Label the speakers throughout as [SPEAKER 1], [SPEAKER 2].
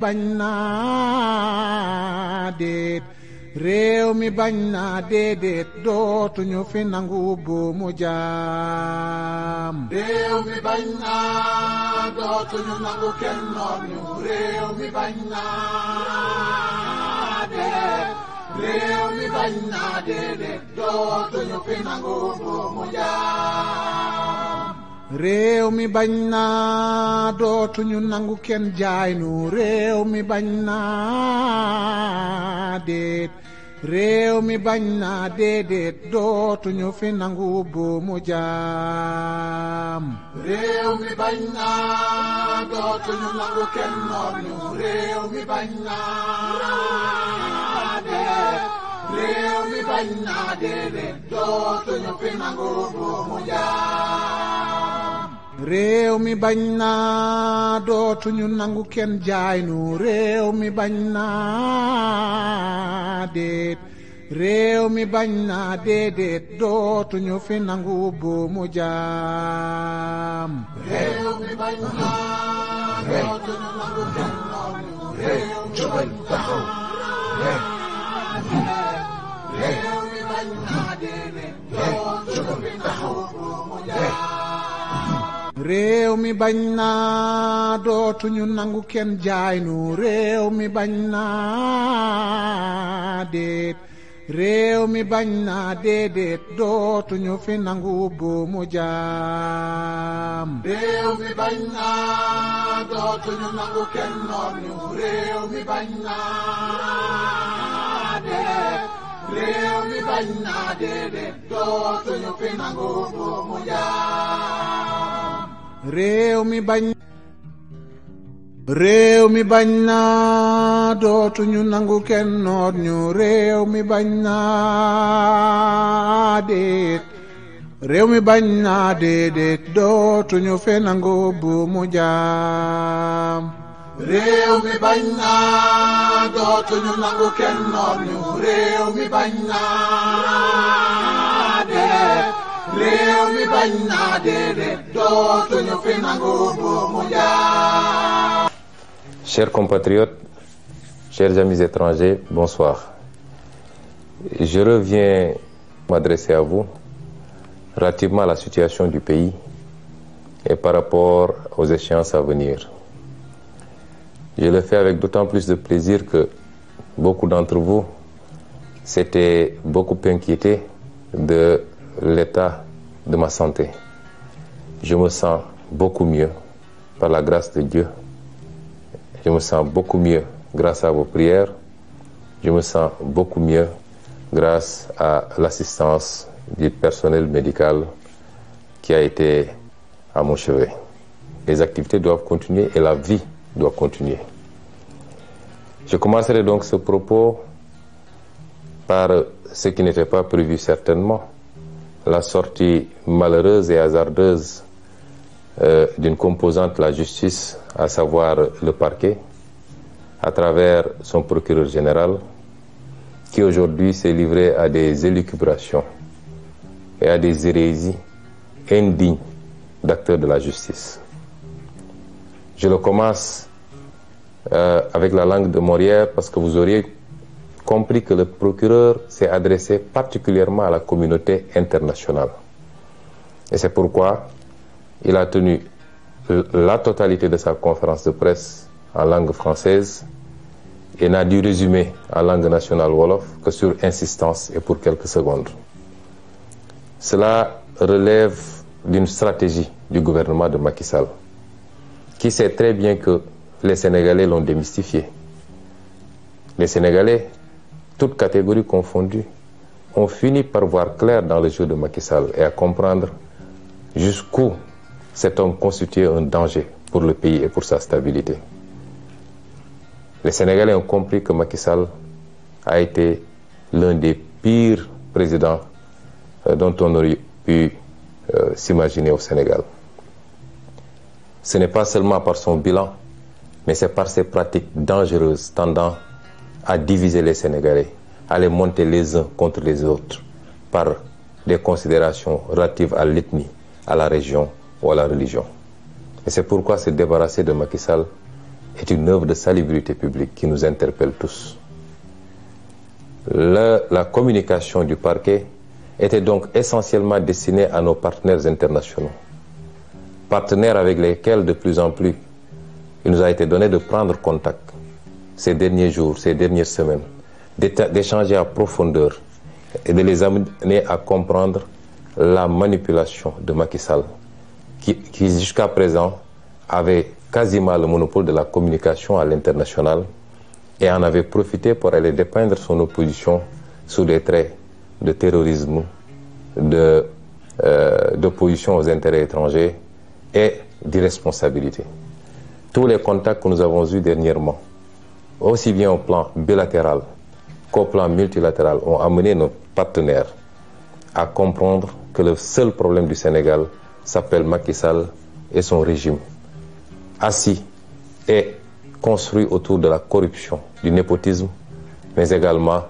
[SPEAKER 1] bañ naa déet réew mi bañ naa déedéet dootuñu fi nangu buumu jaam.
[SPEAKER 2] réew mi bañ naa dootuñu nangu kenn noot ñu. réew mi bañ naa déet réew mi bañ naa déedéet dootuñu fi nangu buumu jaam.
[SPEAKER 1] réew mi bañ naa dootuñu nangu kenn jaay nu. réew mi bañ naa déet réew mi bañ naa déedéet dootuñu fi nangu buumu jaam.
[SPEAKER 2] réew mi bañ naa dootuñu nangu kenn noot ñu. réew mi bañ naa déet réew mi bañ naa déedéet dootuñu fi nangu buumu jaam.
[SPEAKER 1] réew mi bañ naa dootuñu nangu kenn jaay nu. réew mi bañ naa déet réew mi bañ naa déedéet dootuñu fi nangu buumu jaam.
[SPEAKER 2] réew mi bañ naa dootuñu nangu kenn noot ñu. réew mi bañ taxaw. réew mi bañ naa déedéet dootuñu fi nangu buumu jaam.
[SPEAKER 1] réew mi bañ naa dootuñu nangu kenn jaay nu. réew mi bañ naa déet réew mi bañ naa déedéet dootuñu fi nangu buumu jaam.
[SPEAKER 2] réew mi bañ naa dootuñu nangu kenn noot ñu. réew mi bañ naa déet réew mi bañ naa déedéet dootuñu fi nangu buumu jaam.
[SPEAKER 1] réew mi bañ réew mi bañ naa dootuñu nangu kenn noot ñu. réew mi bañ naa déet réew mi bañ naa déedéet dootuñu fi nangu buumu jaam.
[SPEAKER 2] réew mi bañ naa dootuñu nangu kenn noot ñu. réew mi bañ naa déet réew mi bañ naa déedéet dootuñu fi nangu buumu jaam.
[SPEAKER 3] Chers compatriotes, chers amis étrangers, bonsoir. Je reviens m'adresser à vous relativement à la situation du pays et par rapport aux échéances à venir. Je le fais avec d'autant plus de plaisir que beaucoup d'entre vous s'étaient beaucoup inquiétés de l'état de ma santé. Je me sens beaucoup mieux par la grâce de Dieu. Je me sens beaucoup mieux grâce à vos prières. Je me sens beaucoup mieux grâce à l'assistance du personnel médical qui a été à mon chevet. Les activités doivent continuer et la vie doit continuer. Je commencerai donc ce propos par ce qui n'était pas prévu certainement, la sortie malheureuse et hasardeuse d'une composante de la justice, à savoir le parquet, à travers son procureur général, qui aujourd'hui s'est livré à des élucubrations et à des hérésies indignes d'acteurs de la justice. Je le commence avec la langue de Molière parce que vous auriez compris que le procureur s'est adressé particulièrement à la communauté internationale. Et c'est pourquoi il a tenu la totalité de sa conférence de presse en langue française et n'a dû résumer en langue nationale wolof que sur insistance et pour quelques secondes. Cela relève d'une stratégie du gouvernement de Macky Sall, qui sait très bien que les Sénégalais l'ont démystifié. Les Sénégalais, toutes catégories confondues, ont fini par voir clair dans le jeu de Macky Sall et à comprendre jusqu'où cet homme constituait un danger pour le pays et pour sa stabilité. Les Sénégalais ont compris que Macky Sall a été l'un des pires présidents dont on aurait pu s'imaginer au Sénégal. Ce n'est pas seulement par son bilan, mais c'est par ses pratiques dangereuses tendant à diviser les Sénégalais, à les monter les uns contre les autres, par des considérations relatives à l'ethnie, à la région ou à la religion. Et c'est pourquoi se débarrasser de Macky Sall est une œuvre de salubrité publique qui nous interpelle tous. La communication du parquet était donc essentiellement destinée à nos partenaires internationaux, partenaires avec lesquels de plus en plus il nous a été donné de prendre contact ces derniers jours, ces dernières semaines, d'échanger à profondeur et de les amener à comprendre la manipulation de Macky Sall, qui jusqu'à présent avait quasiment le monopole de la communication à l'international et en avait profité pour aller dépeindre son opposition sous des traits de terrorisme, d'opposition aux intérêts étrangers et d'irresponsabilité. Tous les contacts que nous avons eus dernièrement, aussi bien au plan bilatéral qu'au plan multilatéral, ont amené nos partenaires à comprendre que le seul problème du Sénégal s'appelle Macky Sall et son régime, assis et construit autour de la corruption, du népotisme, mais également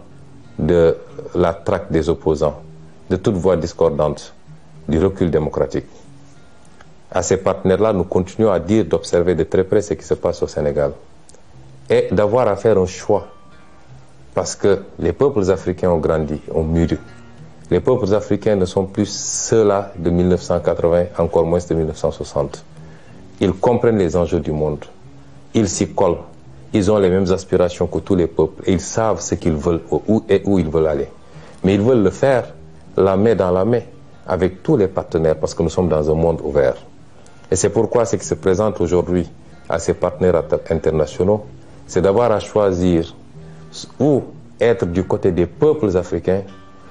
[SPEAKER 3] de la traque des opposants, de toute voix discordante, du recul démocratique. À ces partenaires-là, nous continuons à dire d'observer de très près ce qui se passe au Sénégal et d'avoir à faire un choix, parce que les peuples africains ont grandi, ont mûri. Les peuples africains ne sont plus ceux-là de 1980, encore moins de 1960. Ils comprennent les enjeux du monde, ils s'y collent, ils ont les mêmes aspirations que tous les peuples et ils savent ce qu'ils veulent où ils veulent aller. Mais ils veulent le faire la main dans la main avec tous les partenaires parce que nous sommes dans un monde ouvert. Et c'est pourquoi ce qui se présente aujourd'hui à ces partenaires internationaux, c'est d'avoir à choisir ou être du côté des peuples africains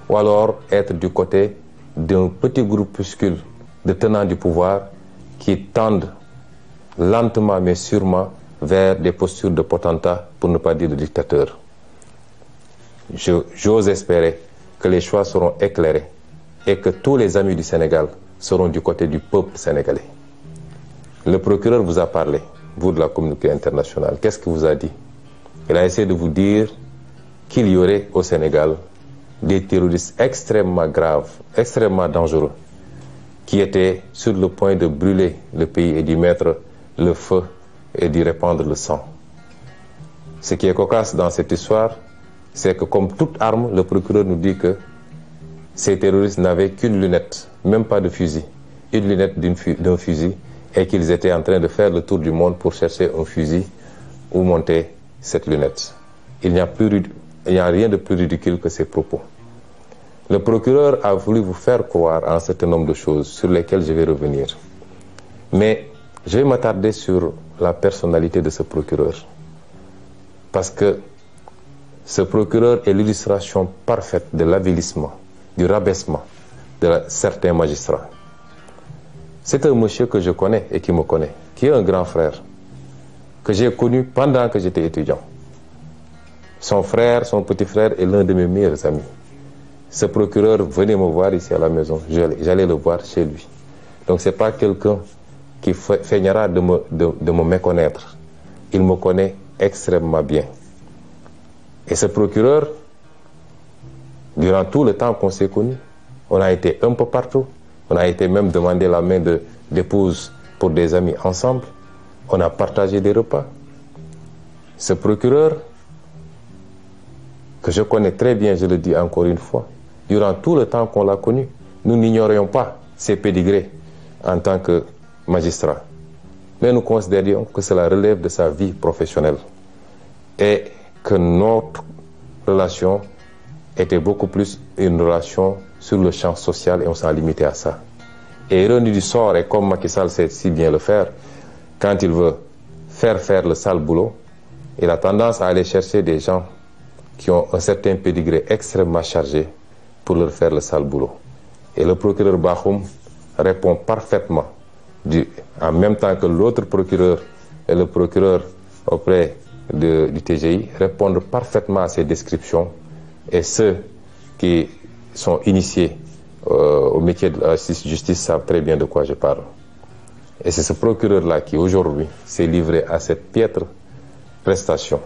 [SPEAKER 3] ou alors être du côté d'un petit groupuscule de tenants du pouvoir qui tendent lentement mais sûrement vers des postures de potentats, pour ne pas dire de dictateurs. J'ose espérer que les choix seront éclairés et que tous les amis du Sénégal seront du côté du peuple sénégalais. Le procureur vous a parlé, vous de la communauté internationale. Qu'est-ce qu'il vous a dit? Il a essayé de vous dire qu'il y aurait au Sénégal des terroristes extrêmement graves, extrêmement dangereux, qui étaient sur le point de brûler le pays et d'y mettre le feu et d'y répandre le sang. Ce qui est cocasse dans cette histoire, c'est que comme toute arme, le procureur nous dit que ces terroristes n'avaient qu'une lunette, même pas de fusil, une lunette d'un fusil, et qu'ils étaient en train de faire le tour du monde pour chercher un fusil où monter cette lunette. Il n'y a rien de plus ridicule que ces propos. Le procureur a voulu vous faire croire à un certain nombre de choses sur lesquelles je vais revenir. Mais je vais m'attarder sur la personnalité de ce procureur. Parce que ce procureur est l'illustration parfaite de l'avilissement, du rabaissement de certains magistrats. C'est un monsieur que je connais et qui me connaît, qui est un grand frère, que j'ai connu pendant que j'étais étudiant. Son frère, son petit frère est l'un de mes meilleurs amis. Ce procureur venait me voir ici à la maison, j'allais le voir chez lui. Donc ce n'est pas quelqu'un qui feignera de me méconnaître. Il me connaît extrêmement bien. Et ce procureur, durant tout le temps qu'on s'est connus, on a été un peu partout. On a été même demandé la main d'épouse pour des amis ensemble. On a partagé des repas. Ce procureur, que je connais très bien, je le dis encore une fois, durant tout le temps qu'on l'a connu, nous n'ignorions pas ses pédigrés en tant que magistrat. Mais nous considérions que cela relève de sa vie professionnelle et que notre relation était beaucoup plus une relation sur le champ social et on s'en limitait à ça. Et ironie du sort, et comme Macky Sall sait si bien le faire, quand il veut faire le sale boulot, il a tendance à aller chercher des gens qui ont un certain pédigré extrêmement chargé pour leur faire le sale boulot. Et le procureur Bakhoum répond parfaitement, en même temps que l'autre procureur et le procureur auprès du TGI répondent parfaitement à ces descriptions, et ceux qui sont initiés au métier de la justice savent très bien de quoi je parle. Et c'est ce procureur-là qui aujourd'hui s'est livré à cette piètre prestation.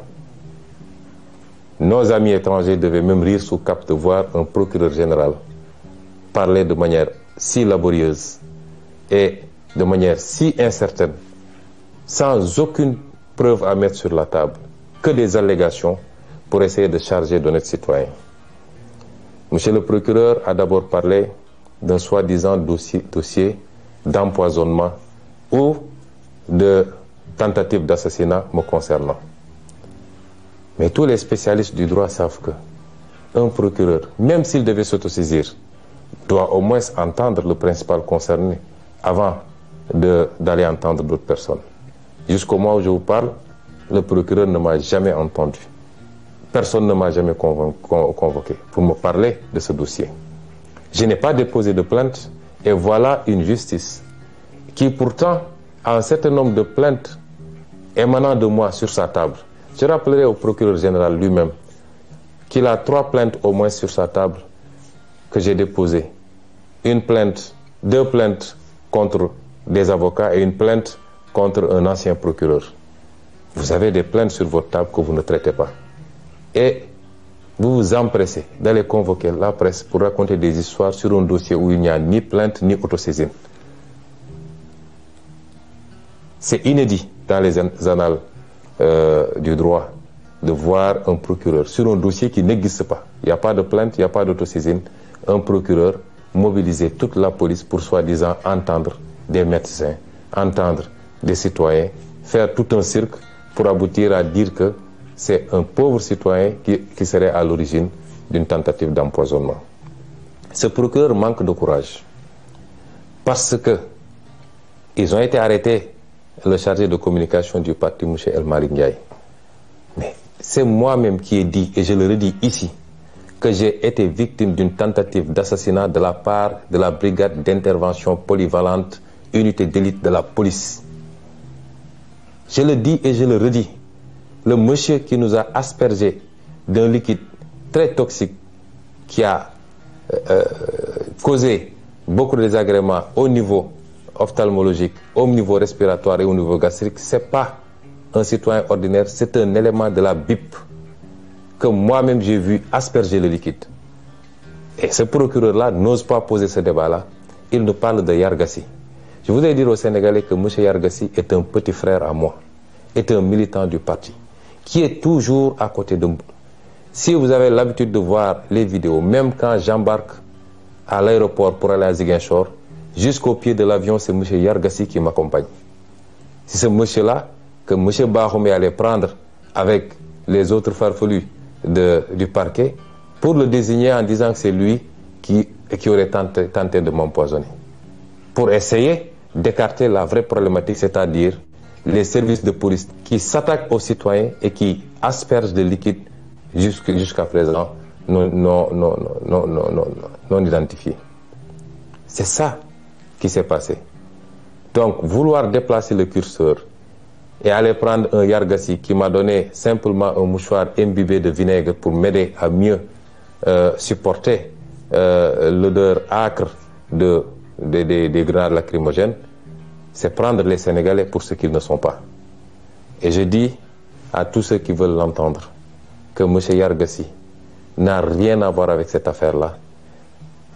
[SPEAKER 3] Nos amis étrangers devaient même rire sous cap de voir un procureur général parler de manière si laborieuse et de manière si incertaine, sans aucune preuves à mettre sur la table, que des allégations pour essayer de charger d'honnêtes citoyens. Monsieur le procureur a d'abord parlé d'un soi-disant dossier d'empoisonnement ou de tentative d'assassinat me concernant. Mais tous les spécialistes du droit savent que un procureur, même s'il devait s'autosaisir, doit au moins entendre le principal concerné avant d'aller entendre d'autres personnes. Jusqu'au moment où je vous parle, le procureur ne m'a jamais entendu. Personne ne m'a jamais convoqué pour me parler de ce dossier. Je n'ai pas déposé de plainte et voilà une justice qui pourtant a un certain nombre de plaintes émanant de moi sur sa table. Je rappellerai au procureur général lui-même qu'il a 3 plaintes au moins sur sa table que j'ai déposées. Une plainte, 2 plaintes contre des avocats et une plainte contre un ancien procureur. Vous avez des plaintes sur votre table que vous ne traitez pas. Et vous vous empressez d'aller convoquer la presse pour raconter des histoires sur un dossier où il n'y a ni plainte ni autosaisine. C'est inédit dans les annales du droit de voir un procureur sur un dossier qui n'existe pas. Il n'y a pas de plainte, il n'y a pas d'autosaisine. Un procureur mobiliser toute la police pour soi-disant entendre des médecins, entendre des citoyens, faire tout un cirque pour aboutir à dire que c'est un pauvre citoyen qui serait à l'origine d'une tentative d'empoisonnement. Ce procureur manque de courage parce que ils ont été arrêtés, le chargé de communication du parti, M. El Malick Ndiaye. Mais c'est moi-même qui ai dit, et je le redis ici, que j'ai été victime d'une tentative d'assassinat de la part de la brigade d'intervention polyvalente, unité d'élite de la police. Je le dis et je le redis. Le monsieur qui nous a aspergé d'un liquide très toxique qui a causé beaucoup de désagréments au niveau ophtalmologique, au niveau respiratoire et au niveau gastrique, ce n'est pas un citoyen ordinaire, c'est un élément de la BIP que moi-même j'ai vu asperger le liquide. Et ce procureur-là n'ose pas poser ce débat-là. Il nous parle de Yargassi. Je voudrais dire aux Sénégalais que M. Yargassi est un petit frère à moi, est un militant du parti, qui est toujours à côté de moi. Si vous avez l'habitude de voir les vidéos, même quand j'embarque à l'aéroport pour aller à Ziguinchor, jusqu'au pied de l'avion, c'est M. Yargassi qui m'accompagne. C'est ce monsieur-là que M. Bahoumé allait prendre avec les autres farfelus du parquet pour le désigner en disant que c'est lui qui aurait tenté de m'empoisonner. Pour essayer d'écarter la vraie problématique, c'est-à-dire les services de police qui s'attaquent aux citoyens et qui aspergent de liquide jusqu'à présent non identifiés. C'est ça qui s'est passé. Donc, vouloir déplacer le curseur et aller prendre un Yargassi qui m'a donné simplement un mouchoir imbibé de vinaigre pour m'aider à mieux supporter l'odeur âcre des grenades lacrymogènes, c'est prendre les Sénégalais pour ce qu'ils ne sont pas. Et je dis à tous ceux qui veulent l'entendre que M. Yargassi n'a rien à voir avec cette affaire-là,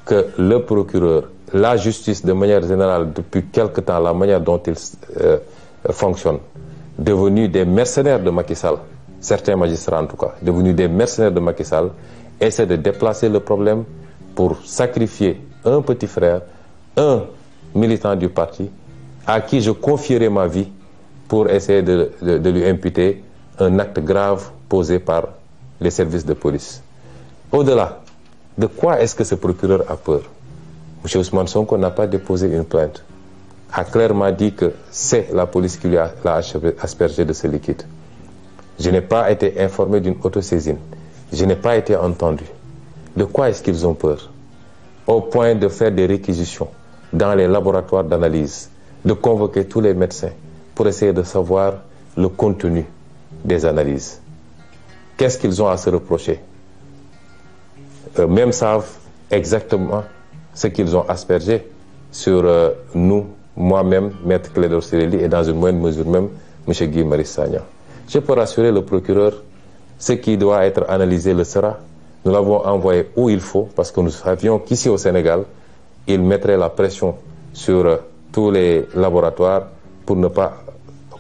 [SPEAKER 3] que le procureur, la justice de manière générale, depuis quelque temps, la manière dont il fonctionne, devenus des mercenaires de Macky Sall, certains magistrats en tout cas, devenus des mercenaires de Macky Sall, essaient de déplacer le problème pour sacrifier un petit frère, un militant du parti, à qui je confierai ma vie pour essayer de lui imputer un acte grave posé par les services de police. Au-delà, de quoi est-ce que ce procureur a peur? M. Ousmane Sonko n'a pas déposé une plainte, a clairement dit que c'est la police qui l'a aspergé de ce liquide. Je n'ai pas été informé d'une autosaisine. Je n'ai pas été entendu. De quoi est-ce qu'ils ont peur? Au point de faire des réquisitions dans les laboratoires d'analyse, de convoquer tous les médecins pour essayer de savoir le contenu des analyses. Qu'est-ce qu'ils ont à se reprocher? Eux-mêmes savent exactement ce qu'ils ont aspergé sur nous, moi-même, Maître Clédor Ciré Ly, et dans une moindre mesure même, M. Guy Marius Sagna. Je peux rassurer le procureur, ce qui doit être analysé le sera. Nous l'avons envoyé où il faut, parce que nous savions qu'ici au Sénégal, il mettrait la pression sur tous les laboratoires pour ne pas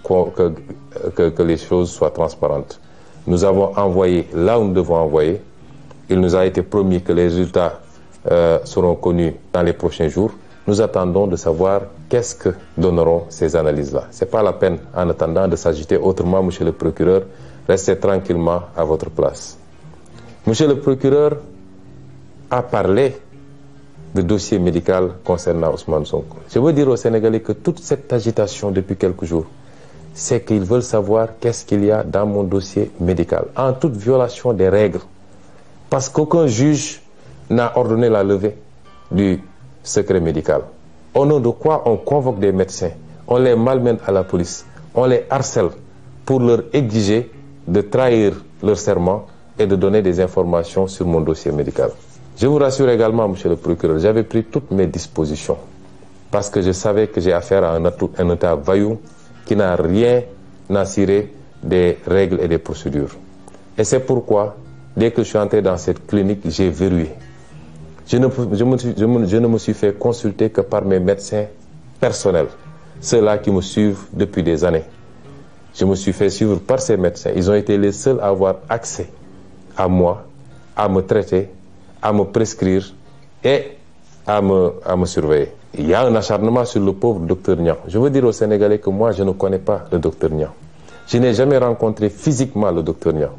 [SPEAKER 3] que que les choses soient transparentes. Nous avons envoyé là où nous devons envoyer. Il nous a été promis que les résultats seront connus dans les prochains jours. Nous attendons de savoir qu'est-ce que donneront ces analyses-là. Ce n'est pas la peine, en attendant, de s'agiter autrement, monsieur le procureur. Restez tranquillement à votre place. Monsieur le procureur a parlé de dossier médical concernant Ousmane Sonko. Je veux dire aux Sénégalais que toute cette agitation depuis quelques jours, c'est qu'ils veulent savoir qu'est-ce qu'il y a dans mon dossier médical, en toute violation des règles. Parce qu'aucun juge n'a ordonné la levée du secret médical. Au nom de quoi on convoque des médecins, on les malmène à la police, on les harcèle pour leur exiger de trahir leur serment et de donner des informations sur mon dossier médical. Je vous rassure également, monsieur le procureur, j'avais pris toutes mes dispositions parce que je savais que j'ai affaire à un État vaillou qui n'a rien à cirer des règles et des procédures. Et c'est pourquoi, dès que je suis entré dans cette clinique, j'ai verrouillé. Je ne me suis fait consulter que par mes médecins personnels, ceux-là qui me suivent depuis des années. Je me suis fait suivre par ces médecins. Ils ont été les seuls à avoir accès à moi, à me traiter, à me prescrire et à me surveiller. Il y a un acharnement sur le pauvre docteur Niang. Je veux dire aux Sénégalais que moi, je ne connais pas le docteur Niang. Je n'ai jamais rencontré physiquement le docteur Niang.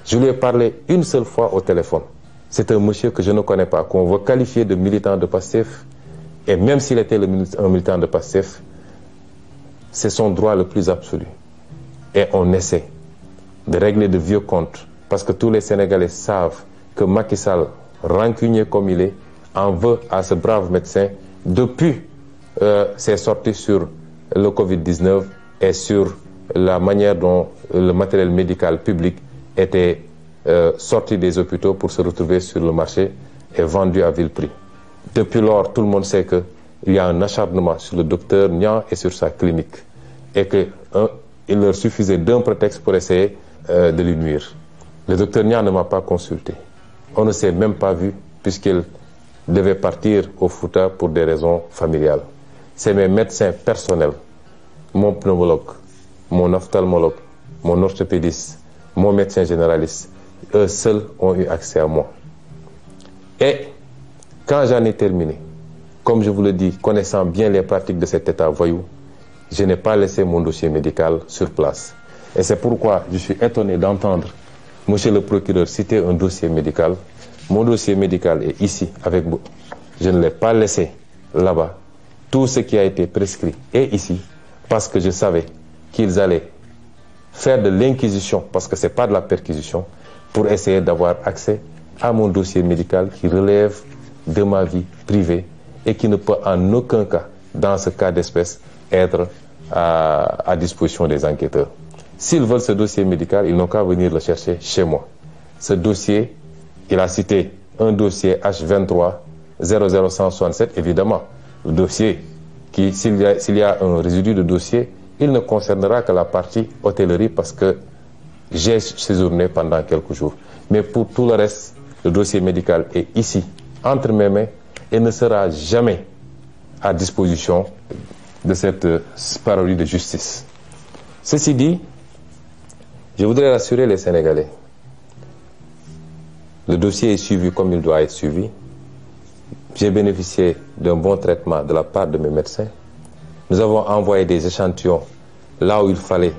[SPEAKER 3] Je lui ai parlé une seule fois au téléphone. C'est un monsieur que je ne connais pas, qu'on veut qualifier de militant de PASTEF. Et même s'il était un militant de PASTEF, c'est son droit le plus absolu. Et on essaie de régler de vieux comptes. Parce que tous les Sénégalais savent que Macky Sall, rancunier comme il est, en veut à ce brave médecin depuis ses sorties sur le Covid-19 et sur la manière dont le matériel médical public était sorti des hôpitaux pour se retrouver sur le marché et vendu à vil prix. Depuis lors, tout le monde sait qu'il y a un acharnement sur le docteur Niang et sur sa clinique et qu'il leur suffisait d'un prétexte pour essayer de lui nuire. Le docteur Niang ne m'a pas consulté. On ne s'est même pas vu puisqu'il devait partir au Fouta pour des raisons familiales. C'est mes médecins personnels, mon pneumologue, mon ophtalmologue, mon orthopédiste, mon médecin généraliste, eux seuls ont eu accès à moi. Et quand j'en ai terminé, comme je vous le dis, connaissant bien les pratiques de cet État voyou, je n'ai pas laissé mon dossier médical sur place. Et c'est pourquoi je suis étonné d'entendre monsieur le procureur citer un dossier médical. Mon dossier médical est ici avec vous. Je ne l'ai pas laissé là-bas. Tout ce qui a été prescrit est ici parce que je savais qu'ils allaient faire de l'inquisition, parce que ce n'est pas de la perquisition, pour essayer d'avoir accès à mon dossier médical qui relève de ma vie privée et qui ne peut en aucun cas, dans ce cas d'espèce, être à disposition des enquêteurs. S'ils veulent ce dossier médical, ils n'ont qu'à venir le chercher chez moi. Ce dossier, il a cité un dossier H23 00167, évidemment. Le dossier, s'il y a un résidu de dossier, il ne concernera que la partie hôtellerie parce que j'ai séjourné pendant quelques jours. Mais pour tout le reste, le dossier médical est ici, entre mes mains, et ne sera jamais à disposition de cette parodie de justice. Ceci dit, je voudrais rassurer les Sénégalais. Le dossier est suivi comme il doit être suivi. J'ai bénéficié d'un bon traitement de la part de mes médecins. Nous avons envoyé des échantillons là où il fallait,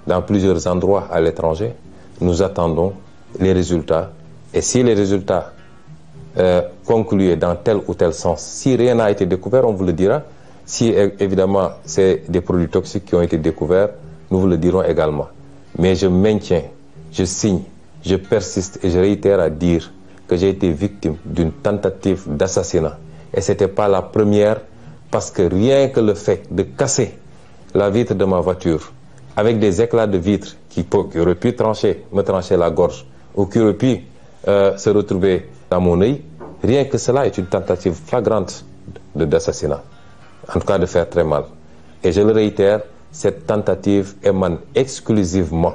[SPEAKER 3] dans plusieurs endroits à l'étranger. Nous attendons les résultats. Et si les résultats concluent dans tel ou tel sens, si rien n'a été découvert, on vous le dira. Si évidemment c'est des produits toxiques qui ont été découverts, nous vous le dirons également. Mais je maintiens, je signe, je persiste et je réitère à dire que j'ai été victime d'une tentative d'assassinat. Et ce n'était pas la première, parce que rien que le fait de casser la vitre de ma voiture avec des éclats de vitre qui auraient pu me trancher la gorge ou qui auraient pu se retrouver dans mon œil, rien que cela est une tentative flagrante d'assassinat. En tout cas de faire très mal. Et je le réitère, cette tentative émane exclusivement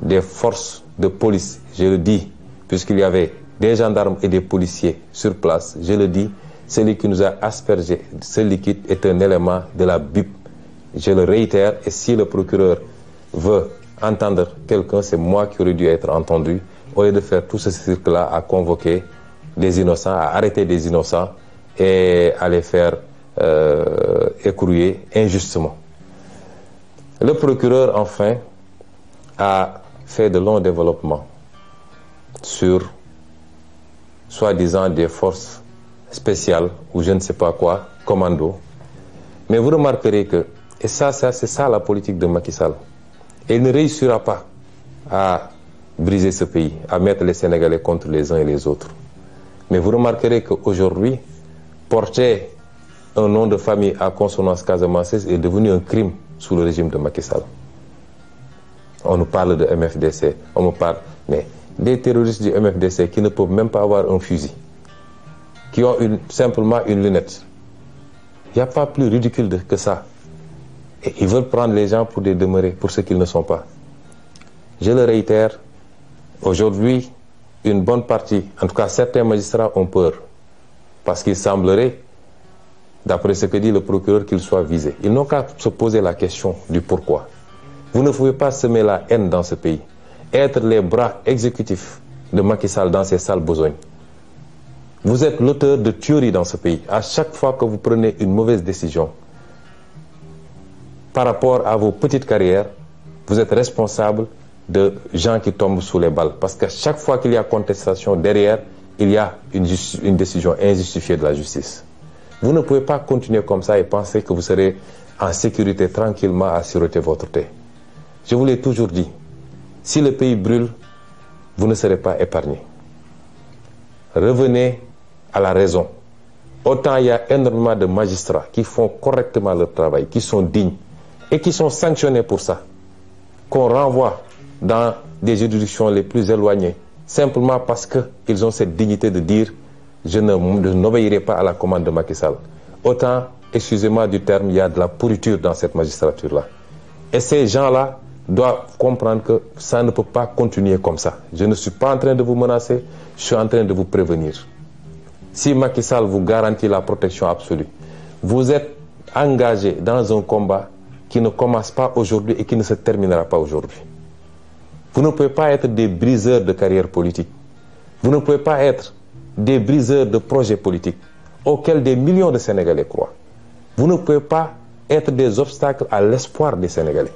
[SPEAKER 3] des forces de police, je le dis, puisqu'il y avait des gendarmes et des policiers sur place, je le dis, celui qui nous a aspergé ce liquide est un élément de la BIP. Je le réitère, et si le procureur veut entendre quelqu'un, c'est moi qui aurais dû être entendu, au lieu de faire tout ce cirque-là à convoquer des innocents, à arrêter des innocents et à les faire écrouiller injustement. Le procureur, enfin, a fait de longs développements sur, soi-disant, des forces spéciales, ou je ne sais pas quoi, commando. Mais vous remarquerez que, et ça c'est ça la politique de Macky Sall, et il ne réussira pas à briser ce pays, à mettre les Sénégalais contre les uns et les autres. Mais vous remarquerez qu'aujourd'hui, porter un nom de famille à consonance casamançaise est devenu un crime sous le régime de Macky Sall. On nous parle de MFDC, on me parle, mais des terroristes du MFDC qui ne peuvent même pas avoir un fusil, qui ont simplement une lunette. Il n'y a pas plus ridicule que ça. Et ils veulent prendre les gens pour des demeurés, pour ce qu'ils ne sont pas. Je le réitère, aujourd'hui, une bonne partie, en tout cas certains magistrats ont peur, parce qu'il semblerait, d'après ce que dit le procureur, qu'ils soient visés. Ils n'ont qu'à se poser la question du pourquoi. Vous ne pouvez pas semer la haine dans ce pays, être les bras exécutifs de Macky Sall dans ses sales besognes. Vous êtes l'auteur de tueries dans ce pays. À chaque fois que vous prenez une mauvaise décision par rapport à vos petites carrières, vous êtes responsable de gens qui tombent sous les balles. Parce qu'à chaque fois qu'il y a contestation derrière, il y a une décision injustifiée de la justice. Vous ne pouvez pas continuer comme ça et penser que vous serez en sécurité tranquillement à siroter votre thé. Je vous l'ai toujours dit, si le pays brûle, vous ne serez pas épargné. Revenez à la raison. Autant il y a énormément de magistrats qui font correctement leur travail, qui sont dignes et qui sont sanctionnés pour ça, qu'on renvoie dans des juridictions les plus éloignées, simplement parce qu'ils ont cette dignité de dire « je n'obéirai pas à la commande de Macky Sall ». Autant, excusez-moi du terme, il y a de la pourriture dans cette magistrature-là. Et ces gens-là doivent comprendre que ça ne peut pas continuer comme ça. Je ne suis pas en train de vous menacer, je suis en train de vous prévenir. Si Macky Sall vous garantit la protection absolue, vous êtes engagé dans un combat qui ne commence pas aujourd'hui et qui ne se terminera pas aujourd'hui. Vous ne pouvez pas être des briseurs de carrière politique. Vous ne pouvez pas être des briseurs de projets politiques auxquels des millions de Sénégalais croient. Vous ne pouvez pas être des obstacles à l'espoir des Sénégalais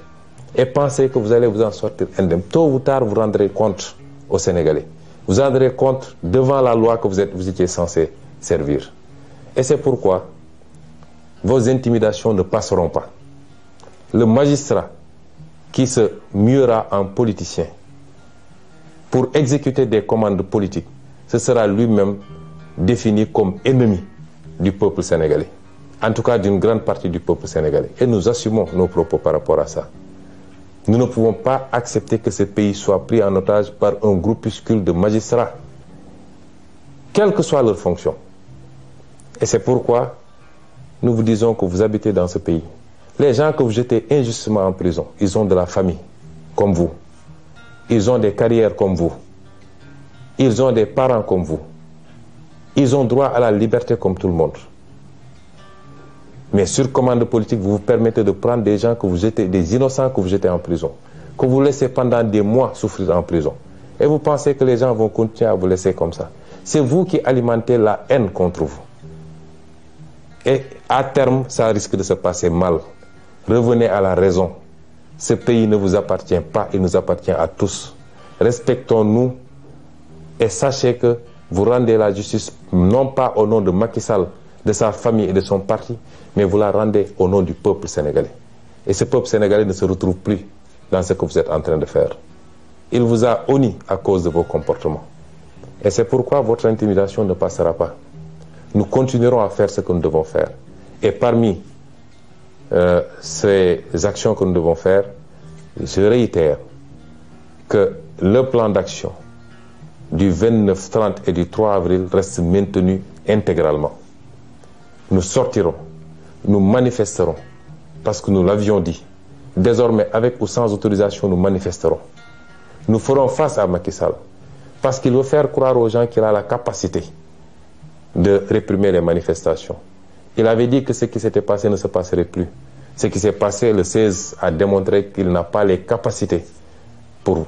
[SPEAKER 3] et penser que vous allez vous en sortir indemne. Tôt ou tard, vous rendrez compte aux Sénégalais. Vous rendrez compte devant la loi que vous étiez censé servir. Et c'est pourquoi vos intimidations ne passeront pas. Le magistrat qui se muera en politicien pour exécuter des commandes politiques, ce sera lui-même défini comme ennemi du peuple sénégalais. En tout cas, d'une grande partie du peuple sénégalais. Et nous assumons nos propos par rapport à ça. Nous ne pouvons pas accepter que ce pays soit pris en otage par un groupuscule de magistrats, quelle que soit leur fonction. Et c'est pourquoi nous vous disons que vous habitez dans ce pays. Les gens que vous jetez injustement en prison, ils ont de la famille, comme vous. Ils ont des carrières comme vous. Ils ont des parents comme vous. Ils ont droit à la liberté comme tout le monde. Mais sur commande politique, vous vous permettez de prendre des gens que vous jetez, des innocents que vous jetez en prison, que vous laissez pendant des mois souffrir en prison. Et vous pensez que les gens vont continuer à vous laisser comme ça. C'est vous qui alimentez la haine contre vous. Et à terme, ça risque de se passer mal. Revenez à la raison. Ce pays ne vous appartient pas, il nous appartient à tous. Respectons-nous et sachez que vous rendez la justice non pas au nom de Macky Sall, de sa famille et de son parti, mais vous la rendez au nom du peuple sénégalais. Et ce peuple sénégalais ne se retrouve plus dans ce que vous êtes en train de faire. Il vous a honni à cause de vos comportements. Et c'est pourquoi votre intimidation ne passera pas. Nous continuerons à faire ce que nous devons faire. Et parmi ces actions que nous devons faire, je réitère que le plan d'action du 29, 30 et du 3 avril reste maintenu intégralement. Nous sortirons, nous manifesterons, parce que nous l'avions dit. Désormais, avec ou sans autorisation, nous manifesterons. Nous ferons face à Macky Sall, parce qu'il veut faire croire aux gens qu'il a la capacité de réprimer les manifestations. Il avait dit que ce qui s'était passé ne se passerait plus. Ce qui s'est passé le 16 a démontré qu'il n'a pas les capacités pour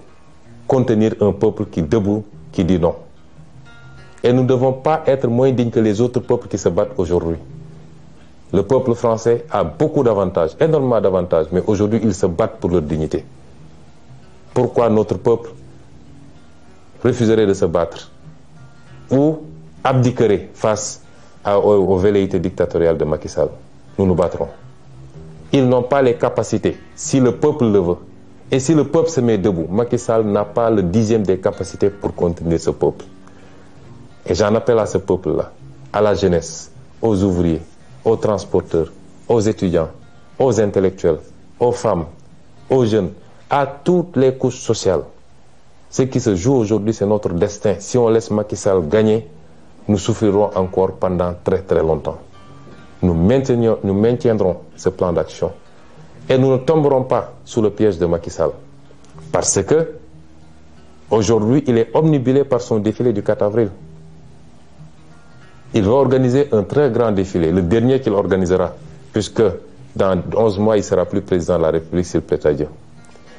[SPEAKER 3] contenir un peuple qui debout, qui dit non. Et nous ne devons pas être moins dignes que les autres peuples qui se battent aujourd'hui. Le peuple français a beaucoup d'avantages, énormément d'avantages, mais aujourd'hui ils se battent pour leur dignité. Pourquoi notre peuple refuserait de se battre ou abdiquerait face aux velléités dictatoriales de Macky Sall? Nous nous battrons. Ils n'ont pas les capacités, si le peuple le veut. Et si le peuple se met debout, Macky Sall n'a pas le 10e des capacités pour contenir ce peuple. Et j'en appelle à ce peuple-là, à la jeunesse, aux ouvriers, aux transporteurs, aux étudiants, aux intellectuels, aux femmes, aux jeunes, à toutes les couches sociales. Ce qui se joue aujourd'hui, c'est notre destin. Si on laisse Macky Sall gagner, nous souffrirons encore pendant très très longtemps. Nous maintiendrons ce plan d'action. Et nous ne tomberons pas sous le piège de Macky Sall. Parce que, aujourd'hui, il est omnibulé par son défilé du 4 avril. Il va organiser un très grand défilé, le dernier qu'il organisera, puisque dans 11 mois, il ne sera plus président de la République s'il plaît à Dieu.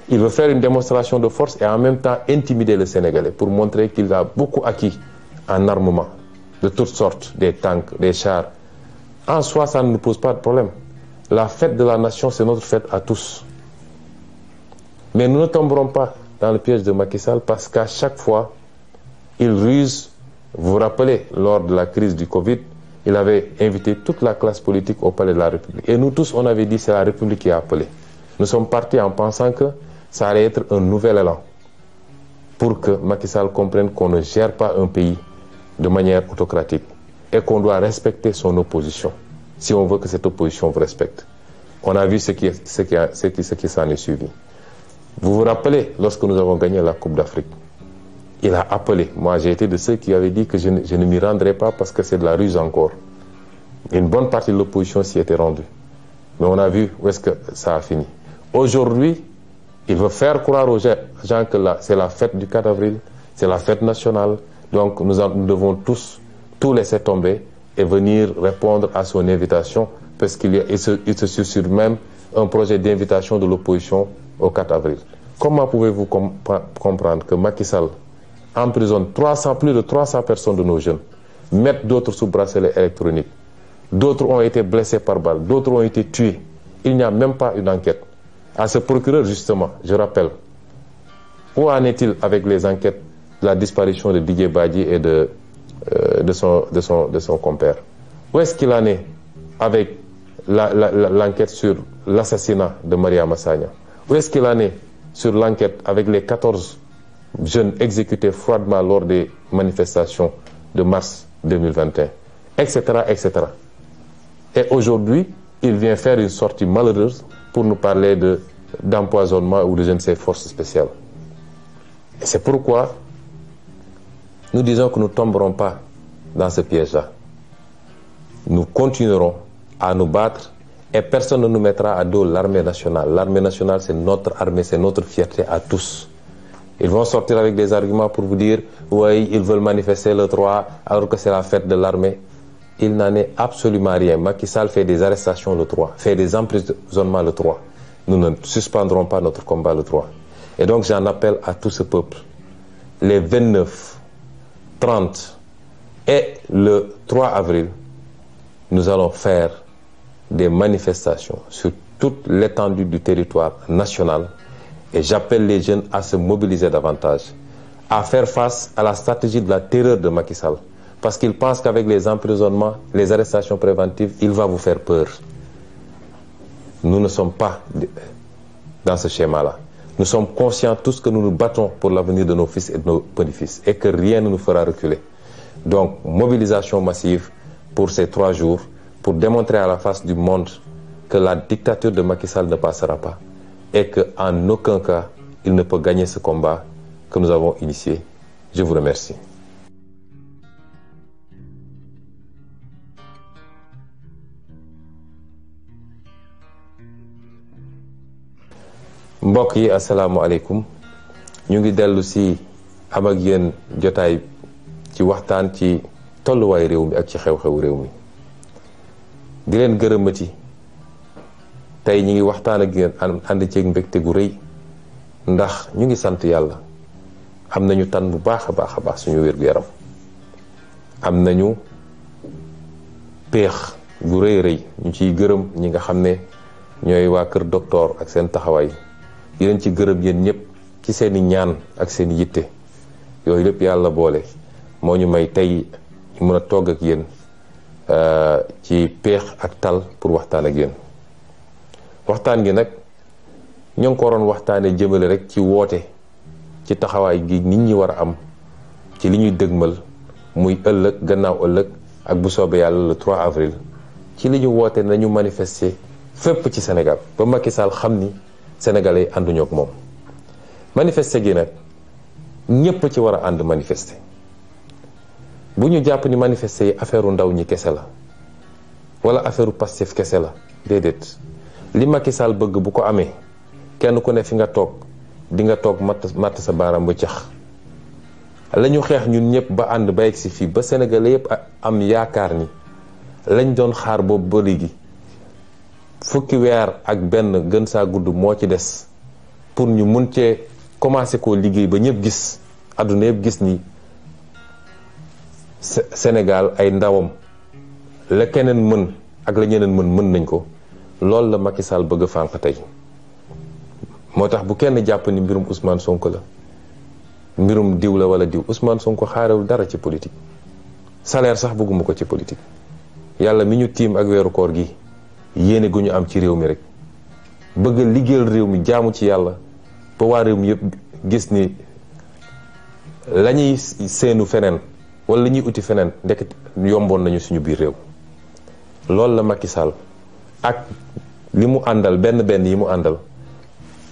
[SPEAKER 3] Il veut faire une démonstration de force et en même temps intimider le Sénégalais pour montrer qu'il a beaucoup acquis en armement, de toutes sortes, des tanks, des chars. En soi, ça ne nous pose pas de problème. La fête de la nation, c'est notre fête à tous. Mais nous ne tomberons pas dans le piège de Macky Sall parce qu'à chaque fois, il ruse. Vous vous rappelez, lors de la crise du Covid, il avait invité toute la classe politique au palais de la République. Et nous tous, on avait dit c'est la République qui a appelé. Nous sommes partis en pensant que ça allait être un nouvel élan pour que Macky Sall comprenne qu'on ne gère pas un pays de manière autocratique et qu'on doit respecter son opposition si on veut que cette opposition vous respecte. On a vu ce qui s'en est suivi. Vous vous rappelez, lorsque nous avons gagné la Coupe d'Afrique, il a appelé. Moi, j'ai été de ceux qui avaient dit que je ne m'y rendrai pas parce que c'est de la ruse encore. Une bonne partie de l'opposition s'y était rendue. Mais on a vu où est-ce que ça a fini. Aujourd'hui, il veut faire croire aux gens que c'est la fête du 4 avril, c'est la fête nationale. Donc, nous devons tous laisser tomber et venir répondre à son invitation parce qu'il se susurre même un projet d'invitation de l'opposition au 4 avril. Comment pouvez-vous comprendre que Macky Sall emprisonne plus de 300 personnes de nos jeunes, mettent d'autres sous bracelet électronique, d'autres ont été blessés par balle, d'autres ont été tués. Il n'y a même pas une enquête. À ce procureur, justement, je rappelle, où en est-il avec les enquêtes de la disparition de Didier Badji et de son compère? Où est-ce qu'il en est avec l'enquête sur l'assassinat de Maria Massagna? Où est-ce qu'il en est sur l'enquête avec les 14 jeunes exécutés froidement lors des manifestations de mars 2021, etc., etc. Et aujourd'hui, il vient faire une sortie malheureuse pour nous parler d'empoisonnement ou de je ne sais forces spéciales. Et c'est pourquoi nous disons que nous ne tomberons pas dans ce piège-là. Nous continuerons à nous battre et personne ne nous mettra à dos l'armée nationale. L'armée nationale, c'est notre armée, c'est notre fierté à tous. Ils vont sortir avec des arguments pour vous dire « Oui, ils veulent manifester le 3 alors que c'est la fête de l'armée ». Il n'en est absolument rien. Macky Sall fait des arrestations le 3, fait des emprisonnements le 3. Nous ne suspendrons pas notre combat le 3. Et donc j'en appelle à tout ce peuple. Les 29, 30 et le 3 avril, nous allons faire des manifestations sur toute l'étendue du territoire national. Et j'appelle les jeunes à se mobiliser davantage, à faire face à la stratégie de la terreur de Macky Sall. Parce qu'il pense qu'avec les emprisonnements, les arrestations préventives, il va vous faire peur. Nous ne sommes pas dans ce schéma-là. Nous sommes conscients tous que nous nous battons pour l'avenir de nos fils et de nos petits-fils et que rien ne nous fera reculer. Donc, mobilisation massive pour ces 3 jours pour démontrer à la face du monde que la dictature de Macky Sall ne passera pas. Et qu'en aucun cas, il ne peut gagner ce combat que nous avons initié. Je vous remercie. mbokk yi asalaamaaleykum ñu ngi dellu si am ak yéen jotaay ci waxtaan ci tolluwaay réew mi ak ci xew-xew réew mi di leen gërëmati tey ñi ngi waxtaan ak yéen ànd ceeg mbégte gu rëy ndax ñu ngi sant yàlla am nañu tan bu baax a baax suñu wér-gu-yaram am nañu péex bu rëy rëy ñu ciy gërëm ñi nga xam ne ñooy waa kër docteur ak seen taxawaay di leen ci gërëm yéen ñëpp ci seeni ñaan ak seen yitte yooyu lépp yàlla boole moo ñu may tey mën a togg ak yéen ci péex ak tal pour waxtaan ak yéen. waxtaan gi nag ñoo ngi ko waroon waxtaanee jëmale rek ci woote ci taxawaay gi nit ñi war a am ci li ñuy dëgmal muy ëllëg gannaaw ëllëg ak bu soobee yàlla le 3 avril ci li ñu woote nañu manifester fépp ci Sénégal ba Macky Sall xam ni sénégalais yi ànduñoo ak moom. manifester gi nag ñépp ci war a ànd manifester bu ñu jàpp ni manifester yi affaire ndaw ñi kese la wala affaire Pastef kese la déedéet. li Macky Sall bëgg bu ko amee kenn ku ne fi nga toog di nga toog matt sa baaraam ba cax la ñu xeex ñun ñëpp ba ànd ba egsi fii ba Sénégalais yëpp am yaakaar ni lañ doon xaar boobu ba léegi fukki weer ak benn gën saa gudd moo ci des pour ñu mun cee commencé koo liggéey ba ñëpp gis àdduna yëpp gis ni Sénégal ay ndawam la keneen mën ak la ñeneen mën nañ ko. loolu la Macky Sall bëgg a fànq tey moo tax bu kenn jàpp ni mbirum Ousmane Sonko la mbirum diw la wala diw Ousmane Sonko xaarewul dara ci politique salaire sax bëgguma ko ci politique yàlla mi ñu tiim ak weeru koor gi yéene gu ñu am ci réew mi rek bëgg a liggéeyal réew mi jaamu ci yàlla ba waa réew mi yëpp gis ni la ñuy seenu feneen wala la ñuy uti feneen ndekk yomboon nañu suñu biir réew loolu la Macky Sall ak li mu àndal benn yi mu àndal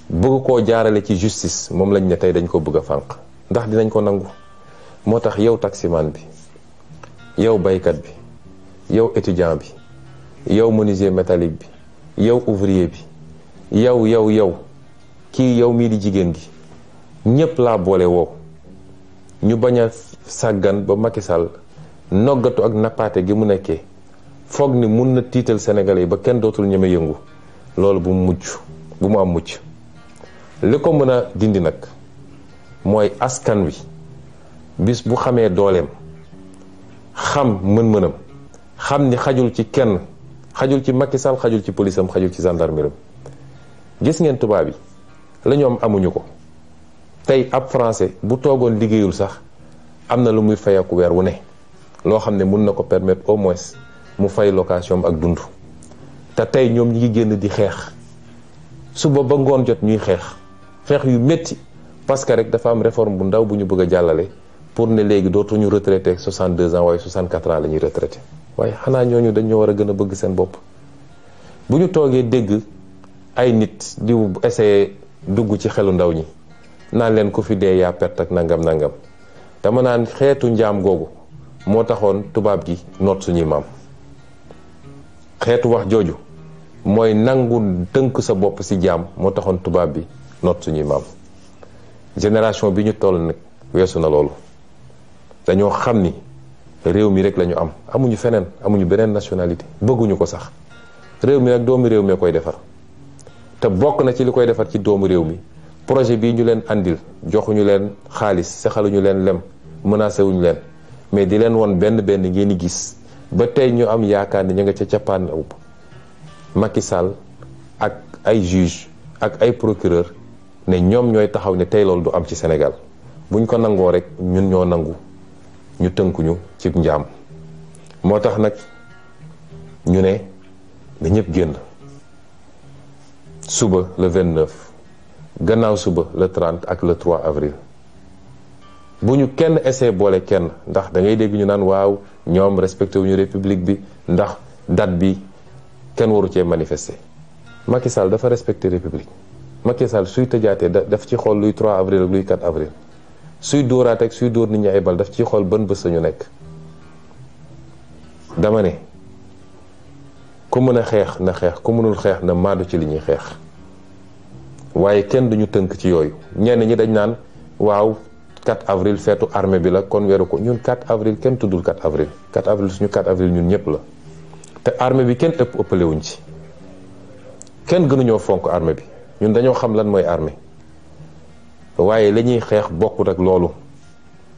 [SPEAKER 3] bëgg koo jaarale ci justice moom lañ ne tey dañ ko bëgg a fànq ndax dinañ ko nangu. moo tax yow taximan bi yow baykat bi yow étudiant bi yow menuisier métallique bi yow ouvrier bi yow kii yow mii di jigéen gi ñépp laa boole woo ñu bañ a sàggan ba Macky Sall noggatu ak nappaate gi mu nekkee foog ni mun na tiital Sénégalais yi ba kenn dootul ñeme yëngu loolu bu mu am mucc li ko mën a dindi nag mooy askan wi bis bu xamee dooleem xam mën-mënam xam ni xajul ci kenn xajul ci Macky Sall xajul ci police am xajul ci gendarmerie am gis ngeen tubaab yi la ñu am amuñu ko tey ab français bu toogoon liggéeyul sax am na lu muy fayeeku weer wu ne loo xam ne mun na ko permettre au moins mu fay location ak dund te tey ñoom ñi ngi génn di xeex suba ba ngoon jot ñuy xeex yu métti parce que rek dafa am réforme bu ndaw bu ñu bëgg a jàllale pour ne léegi dootuñu retraité 62 ans waaye 64 ans la ñuy retraité waaye xanaa ñooñu dañoo war a gën a bëgg seen bopp. bu ñu toogee dégg ay nit di essayer dugg ci xelu ndaw ñi naan leen ku fi dee yaa perte ak nangam dama naan xeetu njaam googu moo taxoon tubaab gi noot suñuy maam. xeetu wax jooju mooy nangu tënk sa bopp ci jaam moo taxoon tubaab bi noot suñuy maam. génération bi ñu toll nag weesu na loolu dañoo xam ni réew mi rek lañu am amuñu feneen amuñu beneen nationalité bëgguñu ko sax réew mi nag doomu réew mi koy defar te bokk na ci li koy defar ci doomu réew mi projet bii ñu leen andil joxuñu leen xaalis sexaluñu leen lem menacé wuñu leen mais di leen won benn ngeen di gis ba tey ñu am yaakaar ni ñu nga ca cappaandaw Macky Sall ak ay juge ak ay procureur ne ñoom ñooy taxaw ne tey loolu du am ci Sénégal buñ ko nangoo rek ñun ñoo nangu ñu tënkuñu ci njaam. moo tax nag ñu ne na ñëpp génn suba le 29 gannaaw suba le 30 ak le 3 avril bu ñu kenn essayé boole kenn ndax da ngay dégg ñu naan waaw ñoom respecté wuñu république bi ndax date bi kenn waru cee manifester. Macky Sall dafa respecté république. Macky Sall suy tëjaatee daf ci xool luy 3 avril ak luy 4 avril suy dóoraat ak suy dóor nit ñi ay bal daf ci xool ban bés sañu nekk. dama ne ku mën a xeex na xeex ku mënul xeex na maadu ci li ñuy xeex waaye kenn duñu tënk ci yooyu. ñenn ñi dañ naan waaw 4 avril feetu armée bi la kon weeru ko ñun 4 avril kenn tuddul 4 avril 4 avril suñu 4 avril ñun ñëpp la te armée bi kenn ëppalewuñ ci kenn gënuñoo fonk armée bi. ñun dañoo xam lan mooy armée waaye la ñuy xeex bokkut ak loolu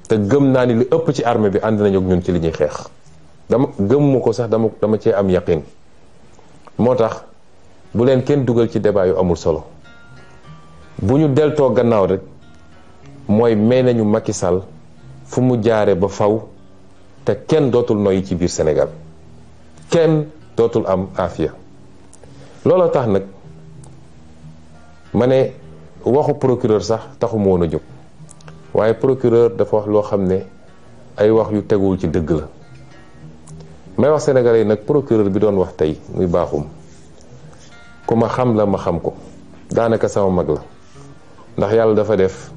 [SPEAKER 3] te gëm naa ni li ëpp ci armée bi ànd nañu ak ñun ci li ñuy xeex gëmmu ko sax dama cee am yaqin moo tax bu leen kenn dugal ci débat yu amul solo bu ñu deltoo gannaaw rek mooy may nañu Macky Sall fu mu jaare ba faw te kenn dootul noyyi ci biir Sénégal kenn dootul am aafiya looloo tax nag ma ne waxu procureur sax taxu ma woon a jóg waaye procureur dafa wax loo xam ne ay wax yu teguwul ci dëgg la may wax sénégalais yi nag procureur bi doon wax tey muy baaxum ku ma xam la ma xam ko daanaka sama mag la ndax yàlla dafa def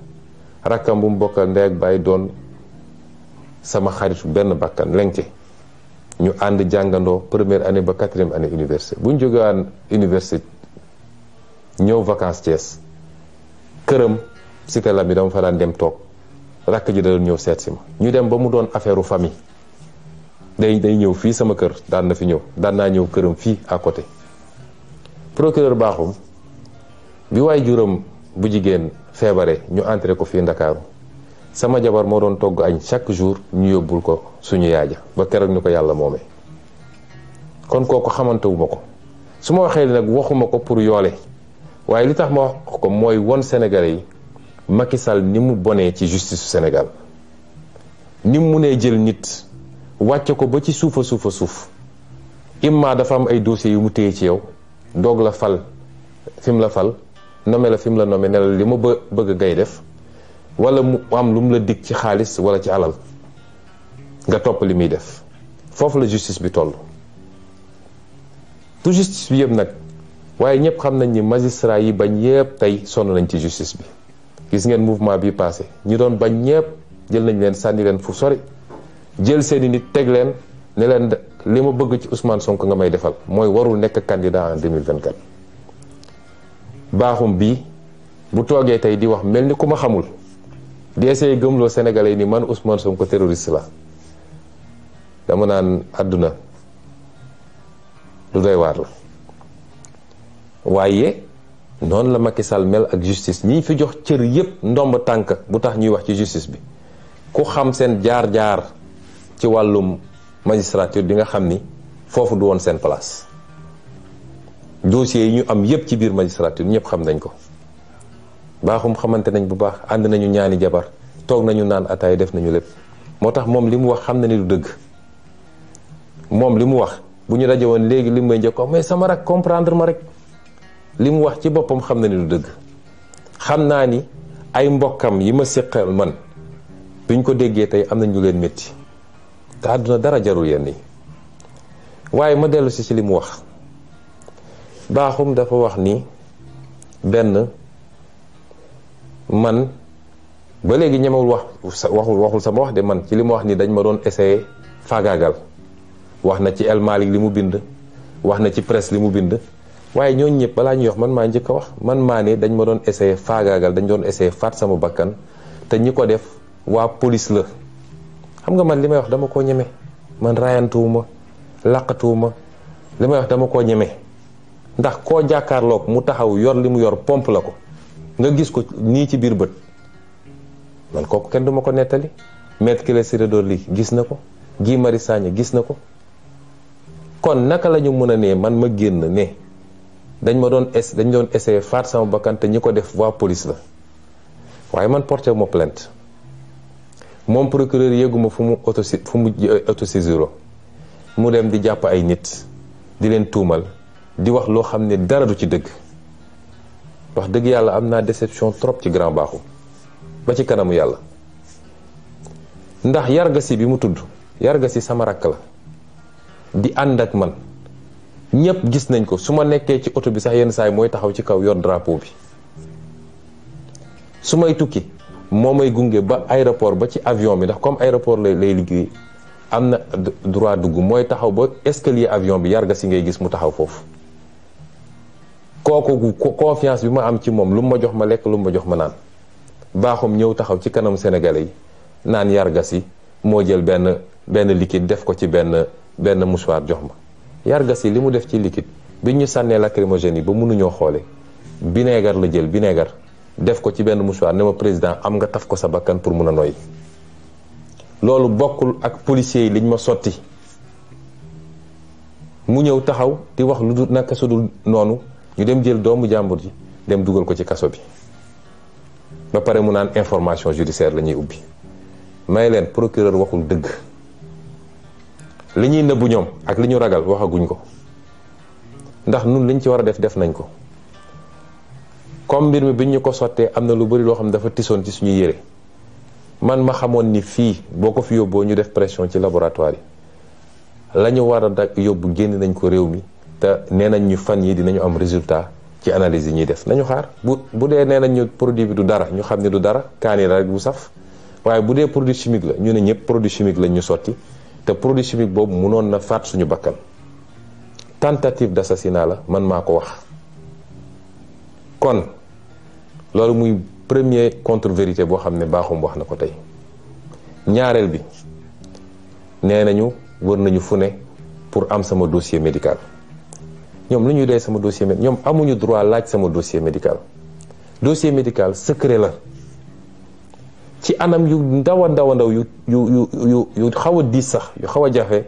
[SPEAKER 3] rakkam bu mu bokkal ndey ak baay doon sama xaritu benn bakkan lenke ñu ànd jàngandoo première année ba 4e année université bu ñu jógewaan université ñëw vacances Thiès këram Cité Lamy dama fa daan dem toog rakk ji da doon ñëw seet si ma ñu dem ba mu doon affaire famille day ñëw fii sama kër daan na fi ñëw daan naa ñëw këram fii à côté procureur baaxum bi waay juróom bu jigéen feebare ñu entré ko fii Ndakaaru sama jabar moo doon togg añ chaque jour ñu yóbbul ko suñu yaaja ba keroog ni ko yàlla moomee kon kooku xamantewuma ko su ma waxee li nag waxuma ko pour yoole waaye li tax ma wax ko mooy won Sénégalais yi Macky Sall ni mu bonee ci justice su Sénégal ni mu munee jël nit wàcce ko ba ci suufa suuf imma dafa am ay dossiers yu mu téye ci yow doog la fal fi mu la fal nommé la fi mu la nommé ne la li ma bëgg ngay def wala mu am lu mu la dig ci xaalis wala ci alal nga topp li muy def foofu la justice bi toll tout justice bi yëpp nag waaye ñëpp xam nañ ni magistrat yi bañ yëpp tey sonn nañ ci justice bi gis ngeen mouvement bi passé ñi doon bañ ñëpp jël nañ leen sànni leen fu sori jël seeni nit teg leen ne leen li ma bëgg ci Ousmane Sonko nga may defal mooy warul nekk candidat en 2024 baaxum bii bu toogee tey di wax mel ni ku ma xamul di essayer gëmloo Sénégalais ni man Ousmane Sonko terroriste la dama naan àdduna lu doy waar la waaye noonu la Macky Sall mel ak justice ñi fi jox cër yépp ndomb tànk bu tax ñuy wax ci justice bi ku xam seen jaar-jaar ci wàllum magistrature di nga xam ni foofu du woon seen place dossiers yi ñu am yépp ci biir magistrature ñëpp xam nañ ko baaxum xamante nañ bu baax ànd nañu ñaani jabar toog nañu naan ataay def nañu lépp moo tax moom li mu wax xam na ni du dëgg moom li mu wax bu ñu daje woon léegi li may njëkk mais sama rak comprendre ma rek li mu wax ci boppam xam na ni du dëgg xam naa ni ay mbokkam yi ma séqal man buñ ko déggee tey am na ñu leen métti te àdduna dara jarul yenn yi waaye ma dellu si ci li mu wax baaxum dafa wax ni benn man ba léegi ñemewul waxul sama wax de man ci li ma wax ni dañ ma doon essayer faagaagal wax na ci El Malick li mu bind wax na ci presse li mu bind waaye ñooñu ñëpp balaa ñuy wax man maa njëkk a wax man maa ne dañ ma doon essayer faagaagal dañ doon essayer faat sama bakkan te ñi ko def waa police la xam nga man li may wax dama koo ñeme man rayantuwuma laqatuwuma li may wax dama koo ñeme ndax koo jàkkaarloog mu taxaw yor li mu yor pompe la ko nga gis ko nii ci biir bët man kooku kenn duma ko nettali Maître Ciré Clédor Ly gis na ko Guy Marius Sagna gis na ko kon naka la ñu mën a ne man ma génn ne dañ doon essayer faat sama bakkan te ñi ko def waa police la waaye man porté ma plainte moom procureur yéeguma fu mu autosaisiro mu dem di jàpp ay nit di leen tuumal di wax loo xam ne dara du ci dëgg wax dëgg yàlla am naa déception trop ci grand baaxu ba ci kanamu yàlla ndax yargasi bi mu tudd yargasi sama rakk la di ànd ak man ñépp gis nañ ko su ma nekkee ci oto bi sax yenn saa yi mooy taxaw ci kaw yor drapeau bi su may tukki moo may gunge ba aéroport ba ci avion bi ndax comme aéroport lay liggéey am na droit dugg mooy taxaw ba escalier avion bi yargasi ngay gis mu taxaw foofu kooku confiance bi ma am ci moom lu ma jox ma lekk lu ma jox ma naan baaxum ñëw taxaw ci kanam sénégalais yi naan yargasi moo jël benn liquide def ko ci benn mouchoir jox ma yargasi li mu def ci liquide bi ñu sànnee lacrymogène yi ba mënuñoo xoole vinaigre la jël vinaigre def ko ci benn mouchoir ne ma président am nga taf ko sa bakkan pour mun a noyyi. loolu bokkul ak policiers yi liñ ma sotti mu ñëw taxaw di wax lu dul naka su dul noonu ñu dem jël doomu jàmbur ji dem dugal ko ci kaso bi ba pare mu naan information judiciaire la ñuy ubbi. may leen procureur waxul dëgg li ñuy nëbbu ñoom ak li ñu ragal waxaguñ ko ndax nun liñ ci war a def nañ ko. comme mbir mi biñ ñu ko sottee am na lu bari loo xam ne dafa tisoon ci suñu yére man ma xamoon ni fii boo ko fi yóbboo ñu def pression ci laboratoire yi la ñu war a dak yóbbu génn nañ ko réew mi te nee nañ ñu fan yi dinañu am résultat ci analyse yi ñuy def nañu xaar bu dee nee nañ ñu produit bi du dara ñu xam ne du dara kaani la rek bu saf waaye bu dee produit chimique la ñu ne ñëpp produit chimique lañ ñu sotti te produit chimique boobu mënoon na faat suñu bakkan tentative d'assassinat la man maa ko wax. kon loolu muy premier contre-vérité boo xam ne baaxum wax na ko tey ñaareel bi nee nañu wër nañu fu ne pour am sama dossier médical ñoom lu ñuy doy sama dossier médical ñoom amuñu droit laaj sama dossier médical. dossier médical secret la ci anam yu ndaw a ndaw yu xaw a diis sax yu xaw a jafe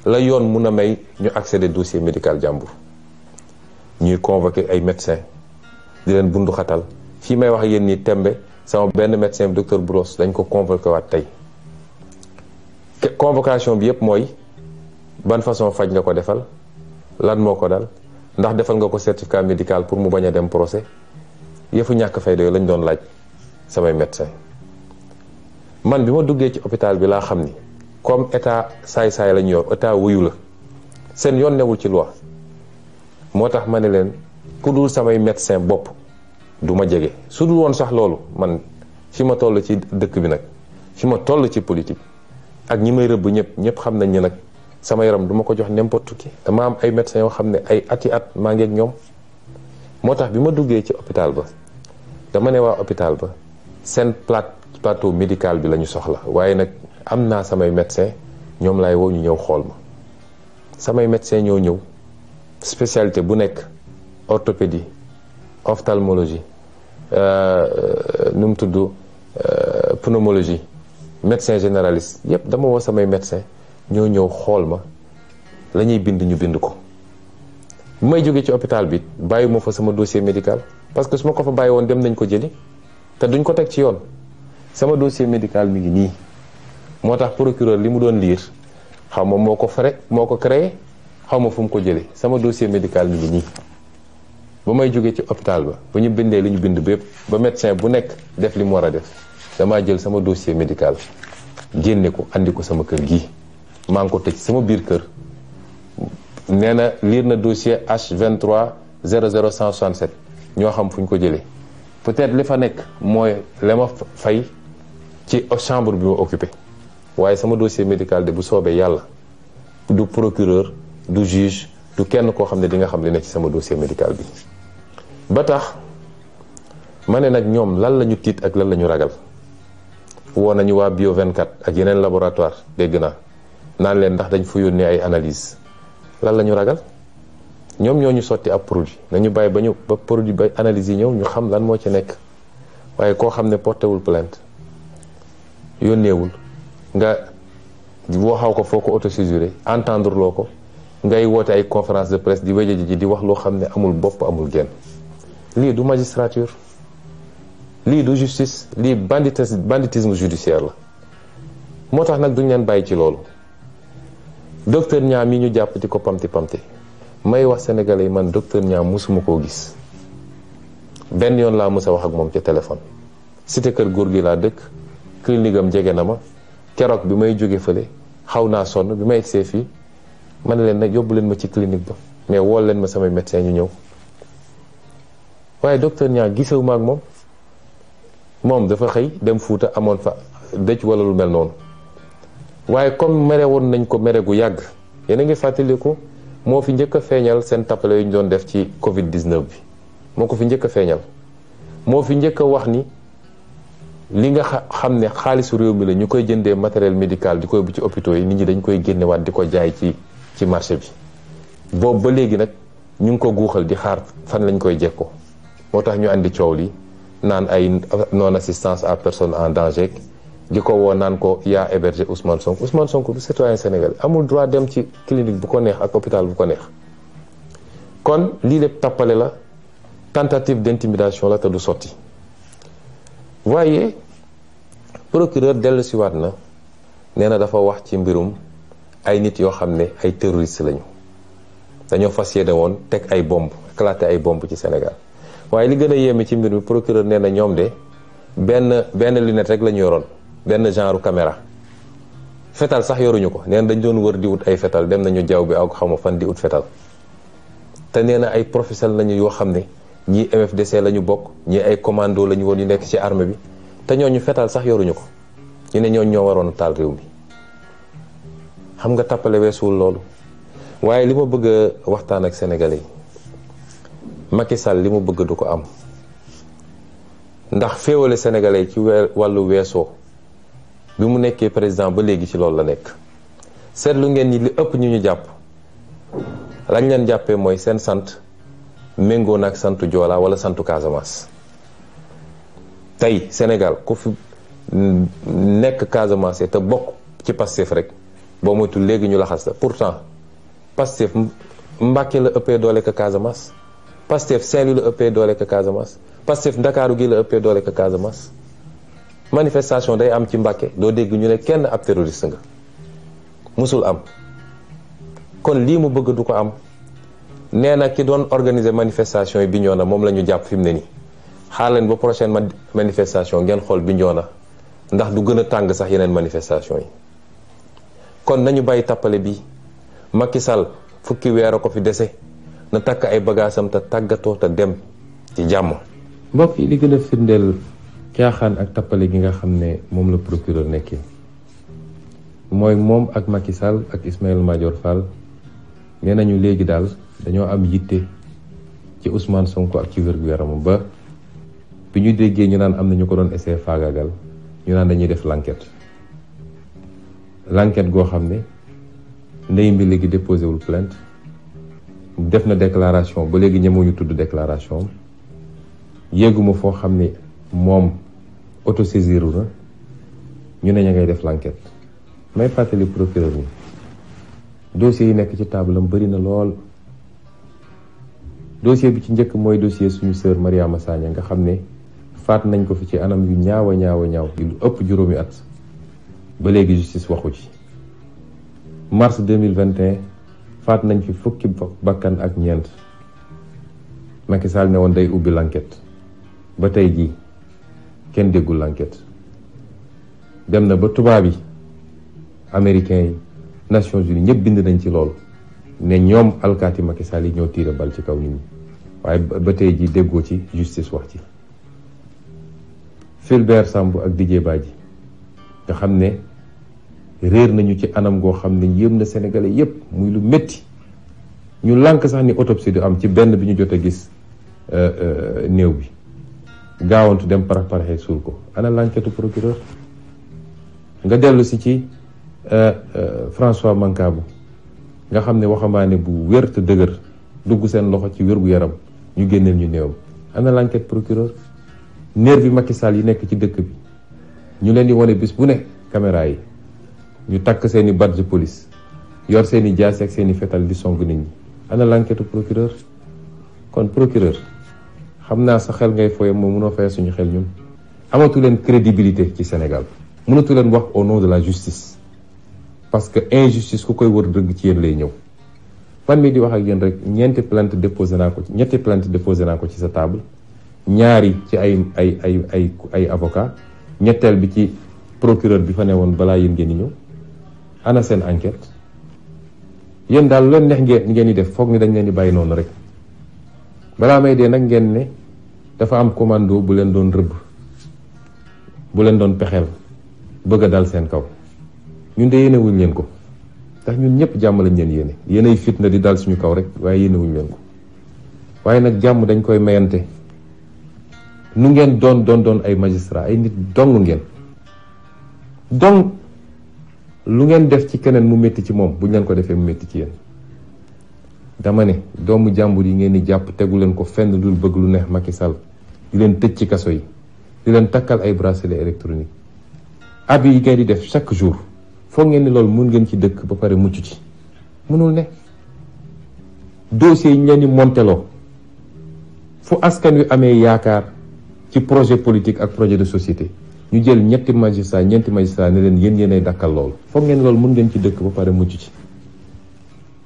[SPEAKER 3] la yoon mun a may ñu accéder dossier médical jàmbur ñuy convoquer ay médecins di leen bundu xatal fii may wax yéen ni tembe sama benn médecin docteur Bouros dañ ko convoqué waat tey convocation bi yëpp mooy ban façon faj nga ko defal lan moo ko dal ndax defal nga ko certificat médical pour mu bañ a dem procès yëfu ñàkk fayda yooyu lañ doon laaj samay médecin man bi ma duggee ci hôpital bi laa xam ni comme état saay-saay lañu yor état wuyu la seen yoon newul ci loi moo tax ma ne leen ku dul samay médecin bopp du ma jege su dul woon sax loolu man fi ma toll ci dëkk bi nag fi ma toll ci politique ak ñi may rëbb ñëpp xam nañ ni nag sama yaram du ma ko jox n'importe qui dama am ay médecins yoo xam ne ay ati at maa ngi ak ñoom moo tax bi ma duggee ci hôpital ba dama ne waa hôpital ba seen plateau médical bi la ñu soxla waaye nag am naa samay médecins ñoom laay woo ñu ñëw xool ma samay médecins ñoo ñëw spécialité bu nekk orthopédie ophtalmologie nu mu tudd pneumologie médecin généraliste yépp dama woo samay médecin ñoo ñëw xool ma la ñuy bind ñu bind ko bu may jógee ci hôpital bi bàyyi ma fa sama dossier médical parce que su ma ko fa bàyyi woon dem nañ ko jëli te duñ ko teg ci yoon sama dossier médical mi ngi nii moo tax procureur li mu doon lire xaw ma moo ko créé xaw ma fu mu ko jëlee sama dossier médical mi ngi nii ba may jógee ci hôpital ba ñu bindee li ñu bind bépp ba médecin bu nekk def li mu war a def damaa jël sama dossier médical génne ko andi ko sama kër gii maa ngi ko tëj sama biir kër nee na lire na dossier H23 00167 ñoo xam fu ñu ko jëlee peut-être li fa nekk mooy la ma fay ci chambre bi ma occupé waaye sama dossier médical de bu soobee yàlla du procureur du juge du kenn koo xam ne di nga xam li ne ci sama dossier médical bi ba tax ma ne nag ñoom lan la ñu tiit ak lan la ñu ragal woo nañu waa Bio 24 ak yeneen laboratoire dégg naa naan leen ndax dañ fa yónnee ay analyse lan la ñu ragal ñoom ñoo ñu sotti ab produit nañu bàyyi ba produit ba analyse yi ñëw ñu xam lan moo ci nekk waaye koo xam ne portéwul plainte yónneewul nga waxaw ko foo ko autosusuré entendre loo ko ngay woote ay conférence de presse di wéja ji di wax loo xam ne amul bopp amul genn lii du magistrature lii du justice lii banditisme judiciaire la moo tax nag duñ leen bàyyi ci loolu docteur Niang mi ñu jàpp di ko pamti may wax sénégalais yi man docteur Niang musuma koo gis benn yoon laa mës a wax ak moom ci téléphone cité kër góor gi laa dëkk clinique am jege na ma keroog bi may jóge fële xaw naa sonn bi may egsee fii ma ne leen nag yóbbu leen ma ci clinique ba mais wool leen ma samay médecin ñu ñëw waaye docteur Niang gisewu ma ak moom dafa xëy dem Fuuta amoon fa dëj wala lu mel noonu waaye comme mere woon nañ ko mere gu yàgg yéen a ngi fàttaliku moo fi njëkk a feeñal seen tappale yu ñu doon def ci Covid 19 bi moo ko fi njëkk a feeñal moo fi njëkk a wax ni li nga xam ne xaalisu réew mi la ñu koy jëndee matériel médical di koy bu ci hôpitaux yi nit ñi dañ koy génnewaat di ko jaay ci marché bi boobu ba léegi nag ñu ngi ko guuxal di xaar fan lañ koy jekkoo moo tax ñu andi coow li naan ay non assistance à personne en danger di ko woo naan ko yaa hébergé Ousmane Sonko du citoyen sénégalais amul droit dem ci clinique bu ko neex ak hôpital bu ko neex. kon lii lépp tappale la tentative d'intimidation la te du sotti waaye procureur dellu si waat na nee na dafa wax ci mbirum ay nit yoo xam ne ay terroristes lañu dañoo fas yéene woon teg ay bomb éclater ay bomb ci Sénégal waaye li gën a yéeme ci mbir mi procureur nee na ñoom de benn lunette rek la ñu yoroon benn genre caméra fetal sax yoruñu ko nee na dañ doon wër di wut ay fetal dem nañu jaww bi ak xaw ma fan di wut fetal te nee na ay professionnels lañu yoo xam ne ñii MFDC la ñu bokk ñii ay commando la ñu woon yu nekk ci armée bi te ñooñu fetal sax yoruñu ko ñu ne ñooñu ñoo waroon a taal réew mi xam nga tappale weesuwul loolu. waaye li ma bëgg a waxtaan ak sénégalais yi Macky Sall li mu bëgg du ko am ndax féewale sénégalais yi ci wàllu weesoo bi mu nekkee président ba léegi ci loolu la nekk seetlu ngeen ni li ëpp ñu jàpp lañ leen jàppee mooy seen sant méngoo na ak santu Joola wala santu Casamance tey Sénégal ku fi nekk Casamance te bokk ci Pastef rek boo moytu léegi ñu laxas la pourtant Pastef Mbàkke la ëppee doole ka Casamance Pastef Saint-Louis la ëppee doole ka Casamance Pastef Ndakaaru gi la ëppee doole ka Casamance manifestation day am ci Mbàkke doo dégg ñu ne kenn ab terroriste nga musul am kon lii mu bëgg du ko am nee na ki doon organiser manifestation yi Bignona moom la ñu jàpp fi mu ne nii xaar leen ba prochaine manifestation ngeen xool Bignona ndax du gën a tàng sax yeneen manifestation yi kon nañu bàyyi tappale bi Macky Sall fukki weer a ko fi dese na takk ay bagaasam te tàggatoo te dem ci jàmm. mbokk yi li gën a firndeel caaxaan ak tappale gi nga xam ne moom la procureur nekkee mooy moom ak Macky Sall ak Ismaïla Madior Fall nee nañu léegi daal dañoo am yitte ci Ousmane Sonko ak ci wér-gu-yaramam ba bi ñu déggee ñu naan am na ñu ko doon essayer faagaagal ñu naan dañuy def l'enquête goo xam ne ndey mbi léegi déposé wul plainte def na déclaration ba léegi ñemewuñu tudd déclaration yéeguma foo xam ne moom autosaisiru na ñu ne ña ngay def l'enquête may fàttali procureur ni dossier yi nekk ci taabalam bëri na lool dossier bi ci njëkk mooy dossier suñu sœur Mariama Sagna nga xam ne faat nañ ko fi ci anam yu ñaaw lu ëpp juróomi at ba léegi justice waxu ci mars 2021 faat nañ fi fukki bakkan ak ñeent Macky Sall ne woon day ubbi l'enquête ba tey jii kenn déggul l'enquête dem na ba tubaab yi américains yi Nations Unies ñëpp bind nañ ci loolu ne ñoom alkaati Macky Sall yi ñoo tiire bal ci kaw nit ñi waaye ba tey jii déggoo ci justice wax ci Fulbert Sambou ak Didier Badji nga xam ne réer nañu ci anam goo xam ne yéem na sénégalais yépp muy lu métti ñu lànk sax ni autopsie du am ci benn bi ñu jot a gis néew bi gaawantu dem paraxee suul ko ana l'enquête procureur nga dellu si ci François Mancabou nga xam ne waxambaane bu wér te dëgër dugg seen loxo ci wér-gu-yaram ñu génneel ñu néewam ana l'enquête procureur nervi Macky Sall yi nekk ci dëkk bi ñu leen di wane bis bu ne caméra yi ñu takk seeni badge police yor seeni jaasi ak seeni fetal di song nit ñi ana l'enquête procureur kon procureur xam naa sa xel ngay foye moom mënoo fay suñu xel ñun amatu leen crédibilité ci Sénégal mënatu leen wax au nom de la justice parce que injustice ku koy wër dëgg ci yéen lay ñëw man mii di wax ak yéen rek ñetti plainte déposé naa ko ci sa table ñaari ci ay avocat ñetteel bi ci procureur bi fa ne woon balaa yéen ngeen di ñëw ana seen enquête yéen daal leen neex ngeen di def foog ni dañ leen di bàyyi noonu rek balaa may dee nag ngeen ne dafa am commando bu leen doon rëbb bu leen doon pexeel bëgg a dal seen kaw ñun de yéenewuñ leen ko ndax ñun ñëpp jàmm lañ leen yéene yéenay fitna di dal suñu kaw rek waaye yéenewuñ leen ko waaye nag jàmm dañ koy mayante nu ngeen doon ay magistrat ay nit dong ngeen donc lu ngeen def ci keneen mu métti ci moom buñ leen ko defee mu métti ci yéen dama ne doomu jàmbur yi ngeen di jàpp tegu leen ko fenn dul bëgg lu neex Macky Sall di leen tëj ci kaso yi, di leen takkal ay bracelet électronique, abi yi ngeen di def chaque jour, foog ngeen ni loolu mun ngeen ci dëkk ba pare mucc ci. mënul ne. dossier yi ñu leen di monteloo fu askan wi amee yaakaar ci projet politique ak projet de société, ñu jël ñeenti magistrat ne leen yéen yéenay dakkal loolu. foog ngeen loolu mun ngeen ci dëkk ba pare mucc ci.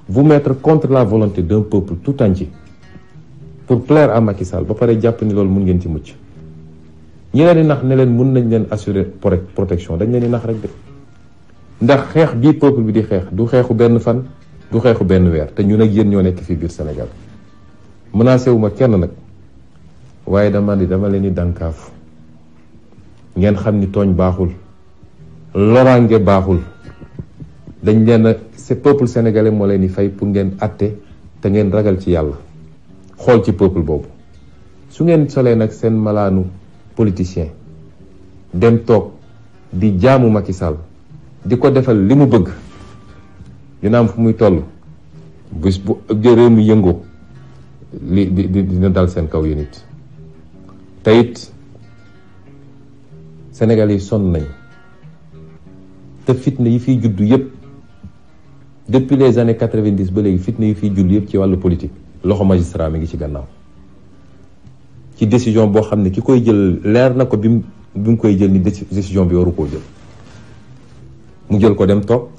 [SPEAKER 3] vous mettre contre la volonté d'un peuple tout entier pour plaire à Macky Sall ba pare jàpp ni loolu mun ngeen ci mucc. ñi leen di nax ne leen mun nañ leen assurer protection, dañ leen di nax rek de. ndax xeex bii peuple bi di xeex du xeexu benn fan, du xeexu benn weer, te ñun ak yéen ñoo nekk fii biir Sénégal. menacé wu ma kenn nag, waaye dama leen di dànkaafu ngeen xam ni tooñ baaxul, loraange baaxul. dañ leen a ce peuple sénégalais moo leen di fay pour ngeen atte te ngeen ragal ci yàlla, xool ci peuple boobu. su ngeen solee nag seen malaanu politicien dem toog di jaamu Macky Sall, di ko defal li mu bëgg, dina am fu muy toll bis bu réew mi yëngoo li dina dal seen kaw yéen it. te it Sénégal yi sonn nañ, te fitna yi fiy juddu yépp depuis les années 90 ba léegi, fitna yi fiy juddu yépp ci wàllu politique loxo magistrat mi ngi ci gannaaw. ci décision boo xam ne ki koy jël leer na ko bi mu koy jël ni décision bi waru koo jël, mu jël ko dem toog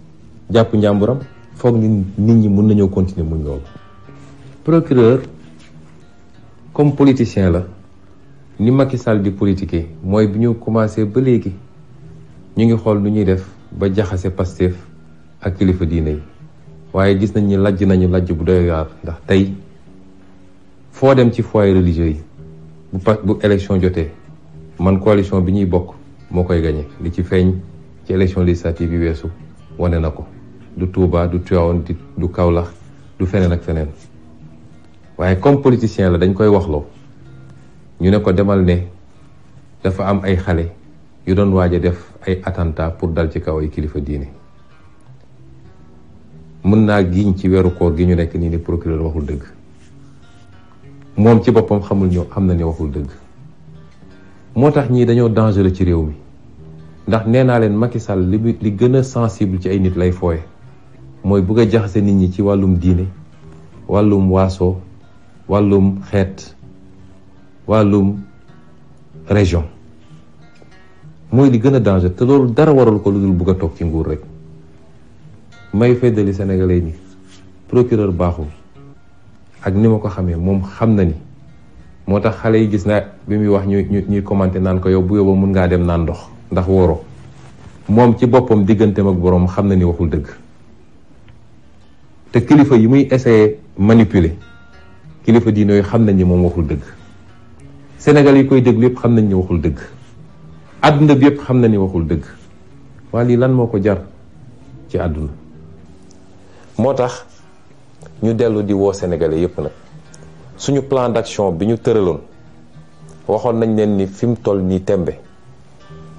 [SPEAKER 3] jàpp njàmburam, foog ni nit ñi mun nañoo continuer muñ loolu. procureur comme politicien la, ni Macky Sall di politiquer mooy bi ñu commencé ba léegi ñu ngi xool nu ñuy def ba jaxase Pastef ak kilifa diine yi. waaye gis nañ ni lajj bu doy waar, ndax tey foo dem ci foyer religieux yi bu élection jotee, man coalition bi ñuy bokk moo koy gagné. li ci feeñ ci élection législative yi weesu wane na ko. du Touba, du Tivaouane, du Kaolack, du feneen ak feneen. waaye comme politicien la dañ koy waxloo, ñu ne ko demal ne dafa am ay xale yu doon waaj a def ay attentat pour dal ci kaw ay kilifa diine. mën naa giñ ci weeru koor gi ñu nekk nii ni procureur waxul dëgg. moom ci boppam xam na ni waxul dëgg. moo tax ñii dañoo dangereux ci réew mi, ndax nee naa leen Macky Sall li gën a sensible ci ay nit lay fooye, mooy bëgg a jaxase nit ñi ci wàllum diine, wàllum waaso, wàllum xeet, wàllum région. mooy li gën a danger, te loolu dara waral ko lu dul bëgg a toog ci nguur rek. may feddali sénégalais ni procureur baaxul, ak ni ma ko xamee moom xam na ni. moo tax xale yi gis naa bi muy wax ñuy commenté naan ko yow bu yóbba mun ngaa dem naan ndox ndax wóoro. moom ci boppam digganteem ak boroom xam na ni waxul dëgg. te kilifa yi muy essayé manipuler, kilifa diine yooyu xam nañ ni moom waxul dëgg. Sénégal yi koy déglu yëpp xam nañ ni waxul dëgg. àdduna bi yëpp xam na ni waxul dëgg. waa lii lan moo ko jar ci àdduna. moo tax ñu dellu di woo sénégalais yëpp nag. suñu plan d'action bi ñu tëraloon waxoon nañ leen ni fi mu toll nii tembe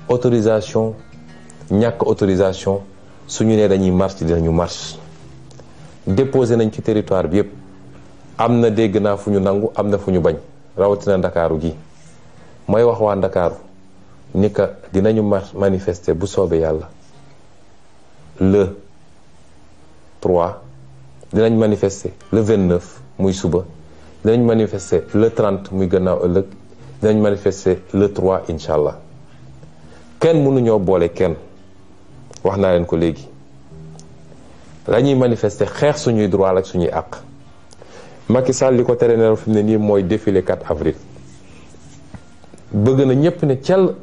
[SPEAKER 3] autorisation ñàkk autorisation suñu nee dañuy marche dinañu marche. déposé nañ ci territoire bi yëpp, am na dégg naa fu ñu nangu, am na fu ñu bañ, rawatina ndakaaru gi. mooy wax waa ndakaaru ni ka dinañu manifester bu soobee yàlla le 3, dinañ manifester le 29 muy suba, dinañ manifester le 30 muy gannaaw ëllëg, dinañ manifester le 3 incha allah. kenn mënuñoo boole kenn, wax naa leen ko léegi. lañuy manifester xeex suñuy droit ak suñuy àq. Macky Sall li ko tere nelaw fi mu ne nii mooy défilé 4 avril. bëgg na ñépp ne cell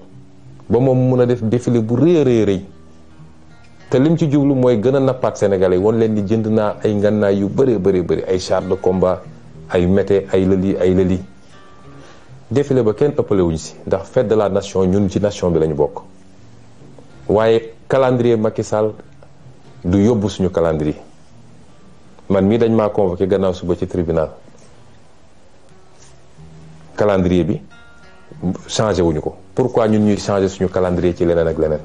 [SPEAKER 3] ba moom mun a def défilé bu rëy te lim ci jublu mooy gën a nappaat sénégalais woon leen di jënd naa ay ngannaay yu bëri ay chars de combat, ay mété, ay lëli. défilé ba kenn ëppale wuñ si, ndax fête de la nation ñun ci nation bi lañu bokk. waaye calendrier Macky Sall du yóbbu suñu calendrier. man mii dañ maa convoqué gannaaw suba ci tribunal. calendrier bi changé wuñu ko. pourquoi ñun ñuy changé suñu calendrier ci leneen ak leneen.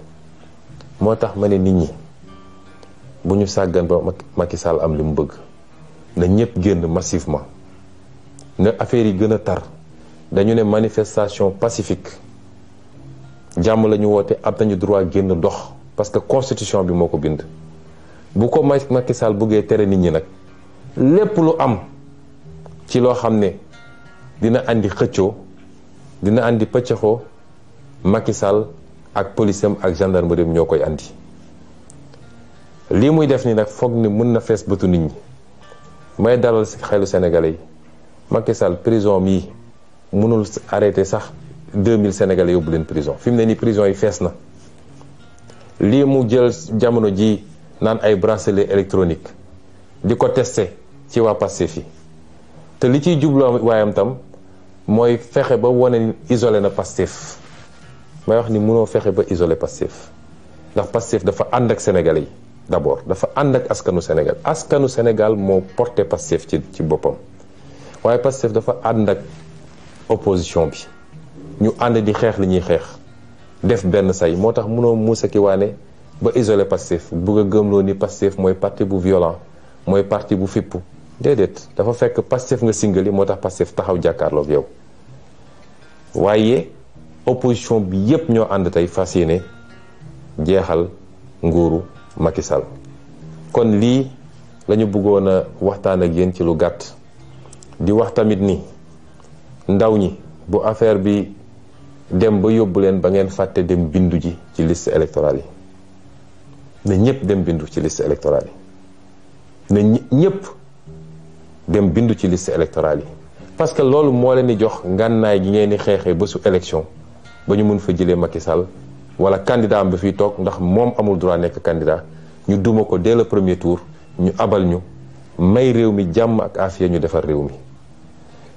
[SPEAKER 3] moo tax ma ne nit ñi bu ñu sàggan ba Macky Sall am li mu bëgg, na ñëpp génn massivement, na affaire yi gën a tar, dañu ne manifestation pacifique jàmm la ñu woote, am nañu droit génn dox parce que constitution bi moo ko bind. bu ko Macky Sall buggee tere nit ñi nag lépp lu am ci loo xam ne dina andi xëccoo, dina andi pëccëxoo, Macky Sall ak policeam ak gendarmerie ñoo koy andi. lii muy def ni nag foog ni mën na fees bëtu nit ñi. may dalal ci xelu Sénégalais yi, Macky Sall prison mii mënul arrêté sax 2000 Sénégalais yóbbu leen prison. fi mu ne nii prison yi fees na. lii mu jël jamono ji naan ay bracelet électronique di ko testé ci waa Pastef yi te li ciy jubloo waayam tam mooy fexe ba wane isolé na Pastef. may wax ni mënoo fexe ba isolé Pastef ndax Pastef dafa ànd ak Sénégalais yi d'abord, dafa ànd ak askanu Sénégal. askanu Sénégal moo porté Pastef ci boppam waaye Pastef dafa ànd ak opposition bi ñu ànd di xeex li ñuy xeex def benn say. moo tax mënoo muusa ki waane ba isolé Pastef bugg a gëmloo ni Pastef mooy parti bu violent, mooy parti bu fippu. déedéet, dafa fekk Pastef nga singali, moo tax Pastef taxaw jàkkaarloog yow. waaye opposition bi yépp ñoo ànd tey fas yéene jeexal nguuru Macky Sall. kon lii lañu bëggoon a waxtaan ak yéen ci lu gàtt. di wax tamit ni ndaw ñi bu affaire bi dem ba yóbbu leen ba ngeen fàtte dem bindu ji ci liste électorale yi. na ñëpp dem bindu ci liste électorale yi. na ñëpp dem bindu ci liste électorale yi. parce que loolu moo leen di jox ngànnaay gi ngeen di xeexee ba su élection ba ñu mun fa jëlee Macky Sall wala candidat am bi fiy toog, ndax moom amul droit nekk candidat. ñu duma ko dès le premier tour, ñu abal ñu may réew mi jàmm ak afiya, ñu defar réew mi.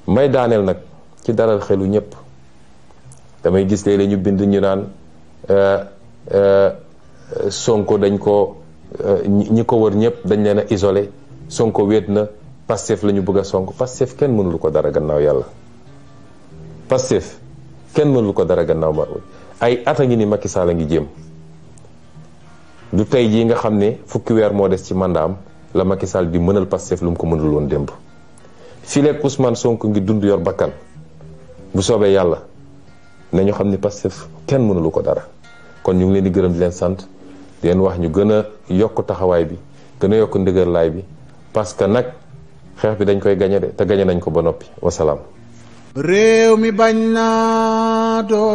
[SPEAKER 3] may daaneel nag ci dalal xelu ñëpp. damay gis léeg-léeg ñu bind ñu naan Sonko dañ ko ñi ko wër ñëpp dañ leen a isolé, Sonko wéet na, Pastef la ñu bëgg a sonk. Pastef kenn mënulu ko dara gannaaw yàlla. Pastef kenn mënulu ko dara gannaaw ma ay at a ngi ni Macky Sall a ngi jéem. du tey jii nga xam ne fukki weer moo des ci mandaam la Macky Sall di mënal Pastef lu mu ko mënul woon démb. fileeg Ousmane Sonko ngi dund yor bakkan bu soobee yàlla nañu xam ni Pastef kenn mënulu ko dara. kon ñu ngi leen di gërëm di leen sant di leen wax ñu gën a yokk taxawaay bi, gën a yokk ndëgërlaay bi, parce que nag xeex bi dañ koy gañe de te gañe nañ ko ba noppi. wasalaam.
[SPEAKER 1] réew mi bañ naa doo